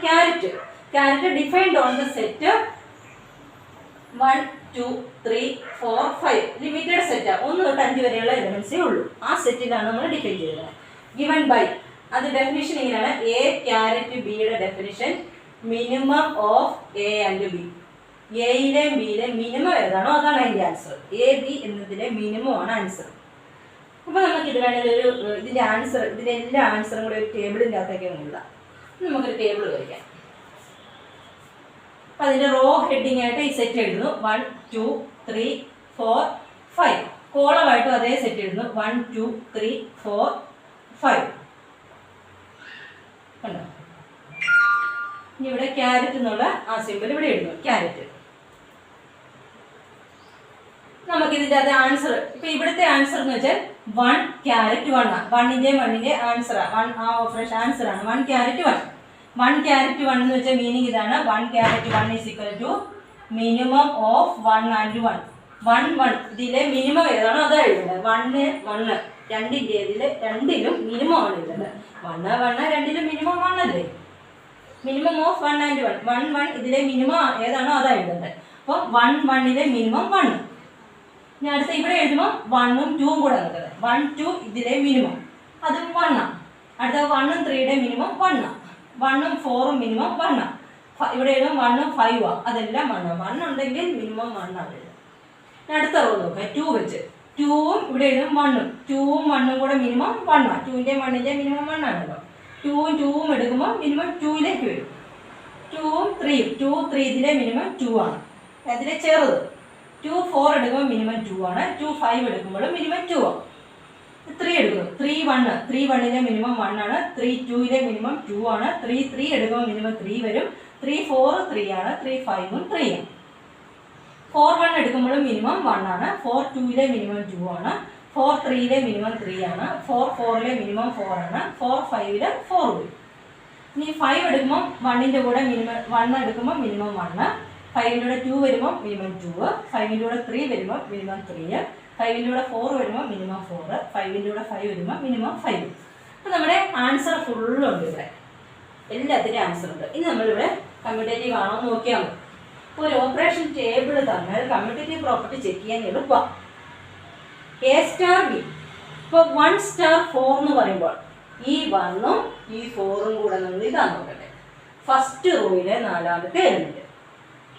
carrot defined on the set 1 2 3 4 5 limited സെറ്റാണ്. 1 തൊട്ട് 5 വരെയുള്ള എലമെന്റ്സേ ഉള്ളൂ. ആ സെറ്റിലാണ് നമ്മൾ ഡിഫൈൻ ചെയ്തത്. ഗിവൺ ബൈ, അത് ഡെഫിനിഷൻ ഇങ്ങനെയാണ്, എ ക്യാരറ്റ് ബിയുടെ definition minimum of A and B. എയിലെ ബിയിലെ മിനിമം ഏതാണോ അതാണ് അതിൻ്റെ ആൻസർ. എ ബി എന്നതിലെ മിനിമം ആണ് ആൻസർ. അപ്പോൾ നമുക്ക് ഇത് വേണമെങ്കിൽ ഇതിൻ്റെ ആൻസർ, ഇതിൻ്റെ എല്ലാ ആൻസറും കൂടെ ഒരു ടേബിളിൻ്റെ അകത്തേക്ക് എഴുതാം. നമുക്കൊരു ടേബിൾ വരയ്ക്കാം. അപ്പം അതിൻ്റെ റോ ഹെഡിങ് ആയിട്ട് ഈ സെറ്റ് എഴുതുന്നു. 1 2 3 4 5. കോളമായിട്ടും അതേ സെറ്റ് എഴുതുന്നു. 1 2 3 4 5. കണ്ടോ? ഇനി ഇവിടെ ക്യാരറ്റ് എന്നുള്ള ആ സിമ്പിൾ ഇവിടെ എഴുതുന്നു, ക്യാരറ്റ്. നമുക്കിതിൻ്റെ അത് ആൻസർ, ഇപ്പം ഇവിടുത്തെ ആൻസർ എന്ന് വെച്ചാൽ 1 ക്യാരറ്റ് 1 ആണ്. 1ൻ്റെ ആൻസറാണ്, ആ ഓപ്പറേഷൻ ആൻസറാണ് 1 ക്യാരറ്റ് 1. 1 caret 1 എന്ന് വെച്ചാൽ മീനിങ് ഇതാണ്. 1 caret 1 is equal to minimum of 1 and 1. 1 ഇതിലെ മിനിമം ഏതാണോ അതാ എഴുതേണ്ടത്. 1 1 രണ്ടിൻ്റെ ഇതിൽ രണ്ടിലും മിനിമം ആണ് എഴുതേണ്ടത്. 1 1 രണ്ടിലും മിനിമം 1 അല്ലേ. Minimum of 1 and 1. 1 1 ഇതിലെ മിനിമം ഏതാണോ അതാ എഴുതേണ്ടത്. അപ്പോൾ 1 1 മിനിമം 1. ഇനി അടുത്ത ഇവിടെ എഴുതുമ്പോൾ 1 ഉം 2 ഉം കൂടെ നിൽക്കുന്നത്. 1 2 ഇതിലെ മിനിമം അതും 1 ആണ്. അടുത്ത 1 ഉം 3യുടെ മിനിമം 1 ആണ്. 1 ഉം 4 ഉം മിനിമം 1 ആണ്. ഇവിടെ എഴുതുമ്പോൾ 1 ഉം 5 ആണ്. അതെല്ലാം 1 ആണ്. 1 ഉണ്ടെങ്കിൽ മിനിമം 1 ആണ് എഴുതുന്നത്. അടുത്ത റോ നോക്കാം. 2 വെച്ച് 2 ഉം ഇവിടെ എഴുതും 1 ഉം 2 ഉം 1 ഉം കൂടെ മിനിമം 1 ആണ്. 2ൻ്റെയും 1ൻ്റെയും മിനിമം 1 ആണല്ലോ. 2 ഉം 2 ഉം എടുക്കുമ്പോൾ മിനിമം 2ലേക്ക് വരും. 2 ഉം 3 ഉം 2 3 ഇതിലെ മിനിമം 2 ആണ്. അതിലെ ചെറുത് 2 4 എടുക്കുമ്പോൾ മിനിമം 2 ആണ്. 2 5 എടുക്കുമ്പോഴും മിനിമം 2 ആണ്. 3 എടുക്കുന്നു. 3 1 3 1ലെ മിനിമം 1 ആണ്. 3 2ലെ മിനിമം 2 ആണ്. 3 3 എടുക്കുമ്പോൾ മിനിമം 3 വരും. 3 4 3 ആണ്. 3 5 ഉം 3 ആണ്. 4 1 എടുക്കുമ്പോഴും മിനിമം 1 ആണ്. 4 2ലെ മിനിമം 2 ആണ്. 4 3ലെ മിനിമം 3 ആണ്. 4 4ലെ മിനിമം 4 ആണ്. 4 5ലെ 4 വരും. ഇനി 5 എടുക്കുമ്പോൾ 1ൻ്റെ കൂടെ മിനിമം 1 എടുക്കുമ്പോൾ മിനിമം 1. 5ൻ്റെ കൂടെ 2 വരുമ്പോൾ മിനിമം 2. 5ൻ്റെ കൂടെ 3 വരുമ്പോൾ മിനിമം 3. 5ൻ്റെ കൂടെ 4 വരുമ്പോൾ മിനിമം 4. 5ൻ്റെ കൂടെ 5 വരുമ്പോൾ മിനിമം 5. അപ്പോൾ നമ്മുടെ ആൻസർ ഫുള്ളുണ്ട് ഇവിടെ. എല്ലാത്തിൻ്റെ ആൻസർ ഉണ്ട്. ഇനി നമ്മളിവിടെ കമ്മ്യൂട്ടേറ്റീവ് ആണോ എന്ന് നോക്കിയാൽ മതി. ഇപ്പോൾ ഒരു ഓപ്പറേഷൻ ടേബിൾ തന്നാൽ കമ്മ്യൂട്ടേറ്റീവ് പ്രോപ്പർട്ടി ചെക്ക് ചെയ്യാൻ എളുപ്പമാണ്. A star B. ഇപ്പോൾ 1 സ്റ്റാർ 4 എന്ന് പറയുമ്പോൾ ഈ 1 ഉം ഈ 4 ഉം കൂടെ നമ്മൾ ഇതാ നോക്കട്ടെ. ഫസ്റ്റ് റോയിലെ 4ാമത്തെ എലിമെൻറ്റ്.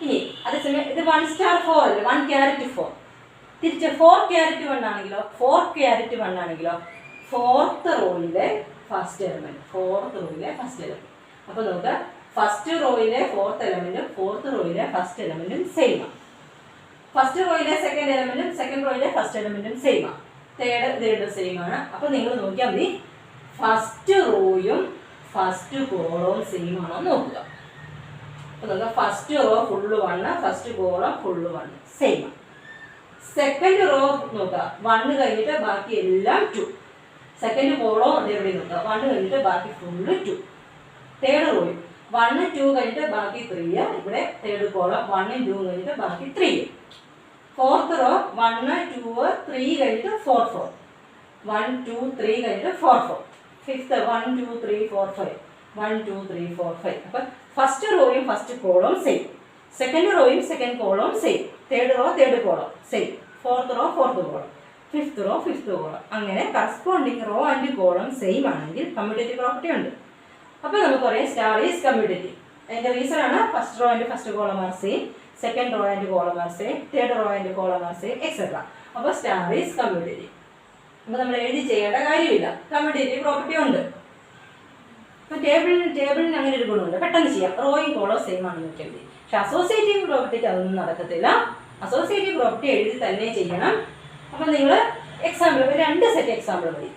ഇനി അതേസമയം ഇത് 1 സ്റ്റാർ 4 അല്ലേ. 1 caret 4. തിരിച്ച് 4 caret 1 ആണെങ്കിലോ 4 caret 1 ആണെങ്കിലോ 4th റോയിലെ ഫസ്റ്റ് എലിമെൻറ്റ്. 4th റോയിലെ ഫസ്റ്റ് എലിമെൻറ്റ്. അപ്പോൾ നമുക്ക് ഫസ്റ്റ് റോയിലെ 4th എലിമെൻറ്റും 4th റോയിലെ ഫസ്റ്റ് എലിമെൻറ്റും സെയിം ആണ്. ഫസ്റ്റ് റോയിലെ സെക്കൻഡ് എലിമെൻറ്റും സെക്കൻഡ് റോയിലെ ഫസ്റ്റ് എലിമെൻറ്റും സെയിം ആണ്. തേർഡ് സെയിം ആണ്. അപ്പോൾ നിങ്ങൾ നോക്കിയാൽ മതി ഫസ്റ്റ് റോയും ഫസ്റ്റ് കോളവും സെയിം ആണോ നോക്കുക. അപ്പോൾ നമുക്ക് first row full 1, first column full 1 same ആണ്. സെക്കൻഡ് റോ നോക്കുക. 1 കഴിഞ്ഞിട്ട് ബാക്കി എല്ലാം 2. സെക്കൻഡ് കോളം അതേപോലെ നോക്കുക. 1 കഴിഞ്ഞിട്ട് ബാക്കി ഫുള്ള് 2. തേർഡ് റോയും 1 2 കഴിഞ്ഞിട്ട് ബാക്കി 3. ഇവിടെ തേർഡ് കോളം 1 2 കഴിഞ്ഞിട്ട് ബാക്കി 3. ഫോർത്ത് റോ 1 2 3 കഴിഞ്ഞിട്ട് 4 4. 1 2 3 കഴിഞ്ഞിട്ട് 4 4. ഫിഫ്ത്ത് 1 2 3 4 5. 1 2 3 4 5. അപ്പം ഫസ്റ്റ് റോയും ഫസ്റ്റ് കോളവും സെയിം. സെക്കൻഡ് റോയും സെക്കൻഡ് കോളവും same. Third row third column same. Fourth row fourth column. Fifth row fifth column. അങ്ങനെ corresponding row and column same ആണെങ്കിൽ കമ്മ്യൂട്ടേറ്റീവ് പ്രോപ്പർട്ടി ഉണ്ട്. അപ്പോൾ നമുക്ക് പറയാം സ്റ്റാർ ഈസ് കമ്മ്യൂട്ടേറ്റീവ്. അതിൻ്റെ റീസൺ ആണ് first row and first column are same, second row and column are same, third row and column are same etcetera. അപ്പോൾ star is commutative. അപ്പോൾ നമ്മൾ എഴുതി ചെയ്യേണ്ട കാര്യമില്ല. കമ്മ്യൂട്ടേറ്റീവ് പ്രോപ്പർട്ടി ഉണ്ട്. അപ്പോൾ ടേബിളിന് അങ്ങനെ ഒരു ഗുണമുണ്ട്. പെട്ടെന്ന് ചെയ്യാം. റോയും കോളവും സെയിം ആണെന്ന് നോക്കിയാൽ മതി. പക്ഷെ അസോസിയേറ്റീവ് പ്രോപ്പർട്ടിക്ക് അതൊന്നും നടക്കത്തില്ല. അസോസിയേറ്റീവ് പ്രോപ്പർട്ടി എഴുതി തന്നെ ചെയ്യണം. അപ്പോൾ നിങ്ങൾ എക്സാമ്പിൾ 2 സെറ്റ് എക്സാമ്പിൾ മതി.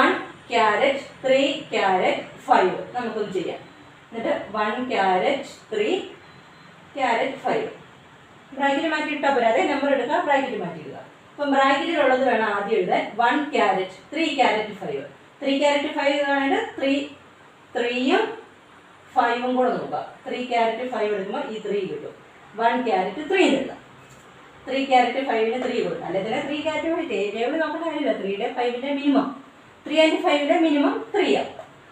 1 caret 3 caret 5 നമുക്കൊന്ന് ചെയ്യാം. എന്നിട്ട് 1 caret 3 caret 5 ബ്രാക്കറ്റ് മാറ്റി ഇട്ടാൽ പോരാ. അതേ നമ്പർ എടുക്കുക, ബ്രാക്കറ്റ് മാറ്റി ഇടുക. അപ്പം ബ്രാക്കറ്റിലുള്ളത് വേണം ആദ്യം എഴുതാൻ. 1 caret 3 caret 5. 3 caret 5 വേണമെങ്കിൽ 3ഉം 5ഉം കൂടെ നോക്കുക. 3 caret 5 എടുക്കുമ്പോൾ ഈ 3 കിട്ടും. 1 caret 3 എഴുതാം. 3 caret 5ന് 3 കൊടുക്കാം. അല്ലെങ്കിൽ 3 caret 5 ടേബിൾ നോക്കേണ്ട കാര്യമില്ല. 3യുടെ 5ൻ്റെ മിനിമം 3 and 5യുടെ മിനിമം 3 ആണ്.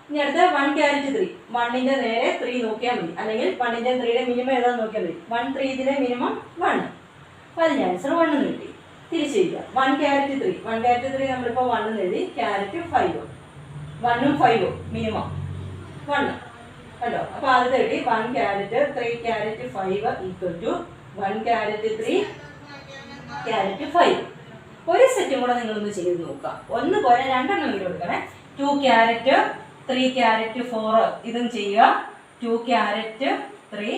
ഇനി അടുത്ത 1 caret 3. 1ൻ്റെ നേരെ 3 നോക്കിയാൽ മതി. അല്ലെങ്കിൽ 1ൻ്റെ 3യുടെ മിനിമം ഏതാണെന്ന് നോക്കിയാൽ മതി. 1 3 ഇതിലെ മിനിമം 1. അപ്പോൾ അതിൻ്റെ ആൻസർ 1 എന്ന് കിട്ടി. തിരിച്ചിരിക്കുക. 1 caret 3. 1 caret 3 നമ്മളിപ്പോൾ 1 എന്ന് എഴുതി. caret 5. 1ഉം 5ഉം മിനിമം 1 കണ്ടോ. അപ്പോൾ ആദ്യത്തെ കിട്ടി 1 caret 3 caret 5 equal to 1 caret 3 caret 5. ഒരു സെറ്റും കൂടെ നിങ്ങളൊന്ന് ചെയ്ത് നോക്കുക. ഒന്ന് പോലെ 2 എണ്ണം വീട് കൊടുക്കണേ. 2 caret 3 caret 4 ഇതും ചെയ്യുക. 2 caret 3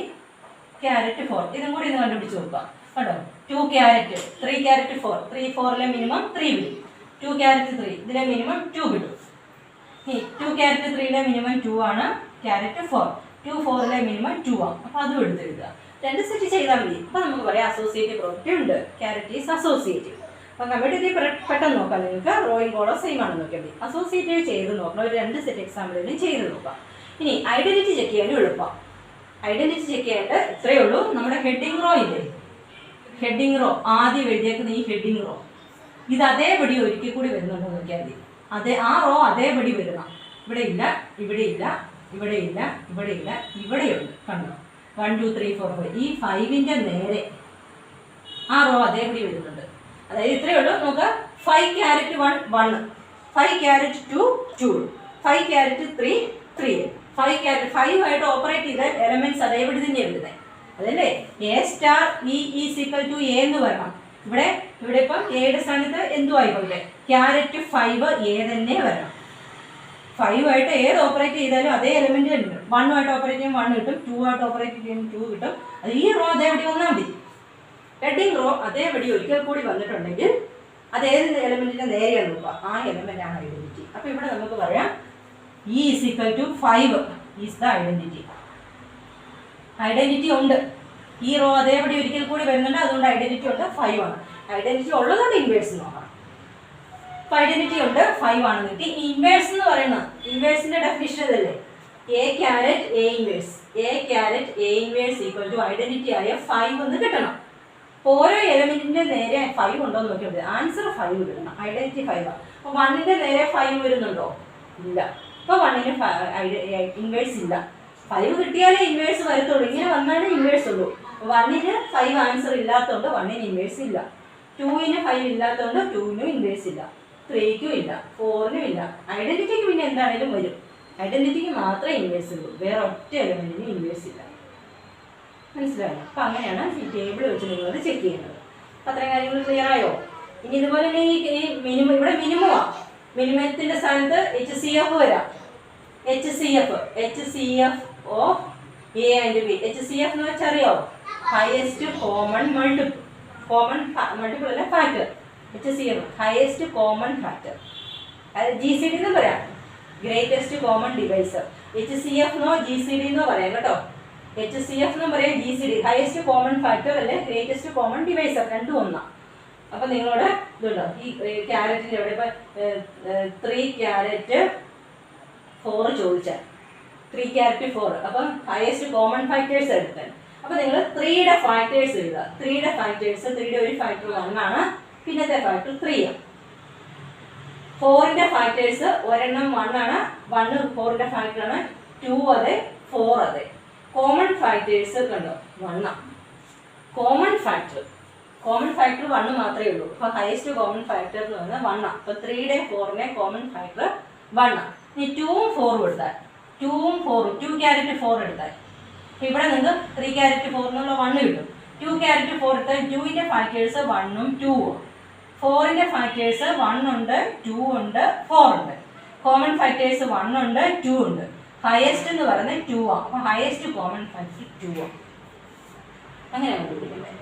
caret 4 ഇതും കൂടി ഇന്ന് കണ്ടുപിടിച്ച് നോക്കുക. കേട്ടോ. 2 caret 3 caret 4. 3 4ലെ മിനിമം 3 വരും. 2 caret 3 ഇതിലെ മിനിമം 2 കിട്ടും. 2 caret 3ലെ മിനിമം 2 ആണ്. caret 4 2 4ലെ മിനിമം 2 ആണ്. അപ്പോൾ അതും എടുത്തെഴുതുക. 2 സെറ്റ് ചെയ്താൽ മതി. അപ്പോൾ നമുക്ക് പറയാം അസോസിയേറ്റീവ് പ്രോപ്പർട്ടി ഉണ്ട്. caret is associative. അപ്പം കമ്മ്യൂട്ടേറ്റീവ് പെട്ടെന്ന് നോക്കാം. നിങ്ങൾക്ക് റോയും കോളം സെയിം ആണെന്ന് നോക്കിയാൽ മതി. അസോസിയേറ്റീവ് ചെയ്ത് നോക്കണം. ഒരു 2 സെറ്റ് എക്സാമ്പിളിലും ചെയ്ത് നോക്കാം. ഇനി ഐഡന്റിറ്റി ചെക്ക് ചെയ്യാനും എളുപ്പം. ഐഡന്റിറ്റി ചെക്ക് ചെയ്യേണ്ട ഇത്രയേ ഉള്ളൂ. നമ്മുടെ ഹെഡിങ് റോ ഇല്ലേ, ഹെഡിങ് റോ ആദ്യം എഴുതിയേക്കുന്ന ഈ ഹെഡിങ് റോ ഇത് അതേപടി ഒരിക്കൽ കൂടി വരുന്നുണ്ടോ നോക്കിയാൽ മതി. ആ റോ അതേപടി വരണം. ഇവിടെ ഇല്ല, ഇവിടെ ഇല്ല, ഇവിടെ ഇല്ല, ഇവിടെ ഇല്ല, ഇവിടെയുണ്ട്. കണ്ടോ 1 2 3 4 5 ഈ 5ന്റെ നേരെ ആ റോ അതേപടി വരുന്നുണ്ട്. അതായത് ഇത്രയേ ഉള്ളൂ. നോക്കുക 5 ക്യാരറ്റ് 1 1, 5 ക്യാരറ്റ് 2 2, 5 ക്യാരറ്റ് 3 3, 5 ക്യാരറ്റ് 5 ആയിട്ട് ഓപ്പറേറ്റ് ചെയ്ത എലമെന്റ്സ് അതേപടി തന്നെ എഴുതുന്നത്. അതല്ലേ a star e is equal to A എന്ന് വരണം. ഇവിടെ ഇപ്പം എയുടെ സ്ഥാനത്ത് എന്തു ആയിക്കോട്ടെ, ക്യാരറ്റ് 5 എ തന്നെ വരണം. 5 ആയിട്ട് ഏത് ഓപ്പറേറ്റ് ചെയ്താലും അതേ എലമെന്റ് കിട്ടും. 1 ആയിട്ട് ഓപ്പറേറ്റ് ചെയ്യുമ്പോൾ 1 കിട്ടും, 2 ആയിട്ട് ഓപ്പറേറ്റ് ചെയ്യുമ്പോൾ 2 കിട്ടും. അത് ഈ റോ അതേപടി വന്നാൽ മതി. ഹെഡിങ് റോ അതേപടി ഒരിക്കൽ കൂടി വന്നിട്ടുണ്ടെങ്കിൽ അത് ഏത് എലമെന്റിന്റെ നേരെയാണ് നോക്കുക, ആ എലമെന്റ് ആണ് ഐഡന്റിറ്റി. അപ്പൊ ഇവിടെ നമുക്ക് പറയാം e is equal to 5 is the identity. Identity ഉണ്ട്. ഈ റോ അതേപടി ഒരിക്കൽ കൂടി വരുന്നുണ്ട്, അതുകൊണ്ട് ഐഡന്റിറ്റി ഉണ്ട്, 5 ആണ്. ഐഡന്റിറ്റി ഉള്ളതുകൊണ്ട് ഇൻവേഴ്സ് നോക്കണം. അപ്പൊ ഐഡന്റിറ്റി ഉണ്ട്, 5 ആണെന്ന് കിട്ടി. ഇൻവേഴ്സ് എന്ന് പറയുന്നത് ഇൻവേഴ്സിന്റെ ഡെഫിനിഷൻ ഇതല്ലേ, a caret a inverse, a caret a inverse equal to identity ആയ 5 എന്ന് കിട്ടണം. ഓരോ എലമെന്റിന്റെ നേരെ 5 ഉണ്ടോ എന്ന് നോക്കിയാൽ മതി. ആൻസർ 5 കിട്ടണം. ഐഡന്റിറ്റി 5 ആണ്. അപ്പൊ 1ന്റെ നേരെ 5 വരുന്നുണ്ടോ? ഇല്ല. അപ്പൊ 1ന് ഇൻവേഴ്സ് ഇല്ല. 5 കിട്ടിയാലേ ഇൻവേഴ്സ് വരത്തുള്ളൂ. ഇങ്ങനെ വന്നാലേ ഇൻവേഴ്സ് ഉള്ളൂ. 1ന് 5 ആൻസർ ഇല്ലാത്തതുകൊണ്ട് 1ന് ഇൻവേഴ്സ് ഇല്ല. 2ന് 5 ഇല്ലാത്തതുകൊണ്ട് 2നും ഇൻവേഴ്സ് ഇല്ല. 3ക്കും ഇല്ല, 4നും ഇല്ല. ഐഡന്റിറ്റിക്ക് പിന്നെ എന്താണേലും വരും. ഐഡന്റിറ്റിക്ക് മാത്രമേ ഇൻവേഴ്സ് ഉള്ളൂ, വേറെ ഒറ്റ എലമെന്റിന് ഇൻവേഴ്സ് ഇല്ല. മനസ്സിലായോ? അപ്പൊ അങ്ങനെയാണ് ഈ ടേബിൾ വെച്ച് നിങ്ങളത് ചെക്ക് ചെയ്യുന്നത്. അപ്പൊ അത്രയും കാര്യങ്ങൾ ക്ലിയർ ആയോ? ഇനി ഇതുപോലെ തന്നെ ഈ മിനിമം, ഇവിടെ മിനിമമാ, മിനിമത്തിന്റെ സ്ഥാനത്ത് HCF വരാം. HCF of A and B. HCF എന്ന് വെച്ചാൽ അറിയോ? Highest common multiple. Common multiple അല്ല, factor. HCF highest common factor. GCD എന്ന് പറയാം, ഗ്രേറ്റസ്റ്റ് കോമൺ ഡിവൈസർ. HCF എന്നോ GCD എന്നോ പറയാം കേട്ടോ. HCF എന്നും പറയാം, GCD ഹയസ്റ്റ് കോമൺ ഫാക്ടർ അല്ലെ ഗ്രേറ്റസ്റ്റ് കോമൺ ഡിവൈസർ, രണ്ടും ഒന്നാ. അപ്പൊ നിങ്ങളോട് ഇതുണ്ടോ ഈ ക്യാരറ്റിന്റെ എവിടെ ഇപ്പൊ 3 ക്യാരറ്റ് 4 ചോദിച്ചാൽ 3 ക്യാരറ്റ് 4, അപ്പം ഹയസ്റ്റ് കോമൺ ഫാക്ടേഴ്സ് എടുക്കാൻ. അപ്പൊ നിങ്ങൾ 3യുടെ ഫാക്ടേഴ്സ് എഴുതുക. 3യുടെ ഫാക്ടേഴ്സ്, 3യുടെ ഒരു ഫാക്ടർ 1 ആണ്, പിന്നത്തെ ഫാക്ടർ 3 ആണ്. 4ന്റെ ഫാക്ടേഴ്സ് ഒരെണ്ണം 1 ആണ്, 1 4ന്റെ ഫാക്ടർ ആണ്, 2 അതെ, 4 അതെ. കോമൺ ഫാക്ടേഴ്സ് കണ്ടോ 1 ആണ്. കോമൺ ഫാക്ടർ 1 മാത്രമേ ഉള്ളൂ. അപ്പൊ ഹയസ്റ്റ് കോമൺ ഫാക്ടർ എന്ന് പറഞ്ഞാൽ 1 ആണ്. അപ്പൊ 3യുടെ 4ന്റെ കോമൺ ഫാക്ടർ 1 ആണ്. ഇനി 2ഉം 4ഉം എടുത്താൽ 2ഉം 4ഉം 2 ക്യാരറ്റ് 4 എടുത്താൽ ഇവിടെ നിങ്ങൾക്ക് 3 ക്യാരറ്റ് 4 എന്നുള്ള 1 കിട്ടും. 2 ക്യാരറ്റ് 4 എടുത്താൽ 2ന്റെ ഫാക്ടേഴ്സ് 1ഉം 2ഉം. 4ന്റെ ഫാക്ടേഴ്സ് 1 ഉണ്ട്, 2 ഉണ്ട്, 4 ഉണ്ട്. കോമൺ ഫാക്ടേഴ്സ് 1 ഉണ്ട്, 2 ഉണ്ട്. ഹയസ്റ്റ് എന്ന് പറയുന്നത് 2 ആണ്. അപ്പൊ ഹയസ്റ്റ് കോമൺ ഫാക്ടർ 2 ആണ്. അങ്ങനെയാണ് കണ്ടുപിടിക്കുന്നത്.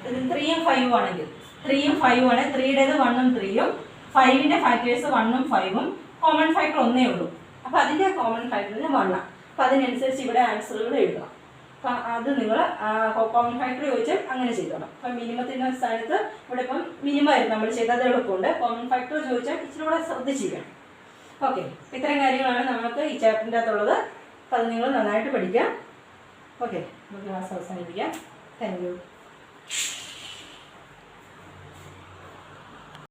ഇത് 3ഉം 5ഉം ആണെങ്കിൽ 3ഉം 5ഉം ആണ്. 3യുടേത് 1ഉം 3ഉം, 5ന്റെ ഫാക്ടേഴ്സ് 1ഉം 5ഉം, കോമൺ ഫാക്ടർ ഒന്നേ ഉള്ളൂ. അപ്പൊ അതിന്റെ കോമൺ ഫാക്ടറിന് 1 ആണ്. അപ്പൊ അതിനനുസരിച്ച് ഇവിടെ ആൻസറുകൾ എഴുതണം. അപ്പൊ അത് നിങ്ങൾ കോമൺ ഫാക്ടർ ചോദിച്ചാൽ അങ്ങനെ ചെയ്തോണം. അപ്പൊ മിനിമത്തിന്റെ സ്ഥാനത്ത് ഇവിടെ ഇപ്പം മിനിമമായിരുന്നു നമ്മൾ ചെയ്തത്, എളുപ്പമുണ്ട്. കോമൺ ഫാക്ടർ ചോദിച്ചാൽ ഇച്ചിരി കൂടെ ശ്രദ്ധിച്ചിരിക്കണം. ഓക്കെ, ഇത്തരം കാര്യങ്ങളാണ് നമുക്ക് ഈ ചാപ്റ്ററിൻ്റെ അകത്തുള്ളത്. അപ്പോൾ അത് നിങ്ങൾ നന്നായിട്ട് പഠിക്കാം. ഓക്കെ, നമുക്ക് ക്ലാസ് അവസാനിപ്പിക്കാം. Thank you.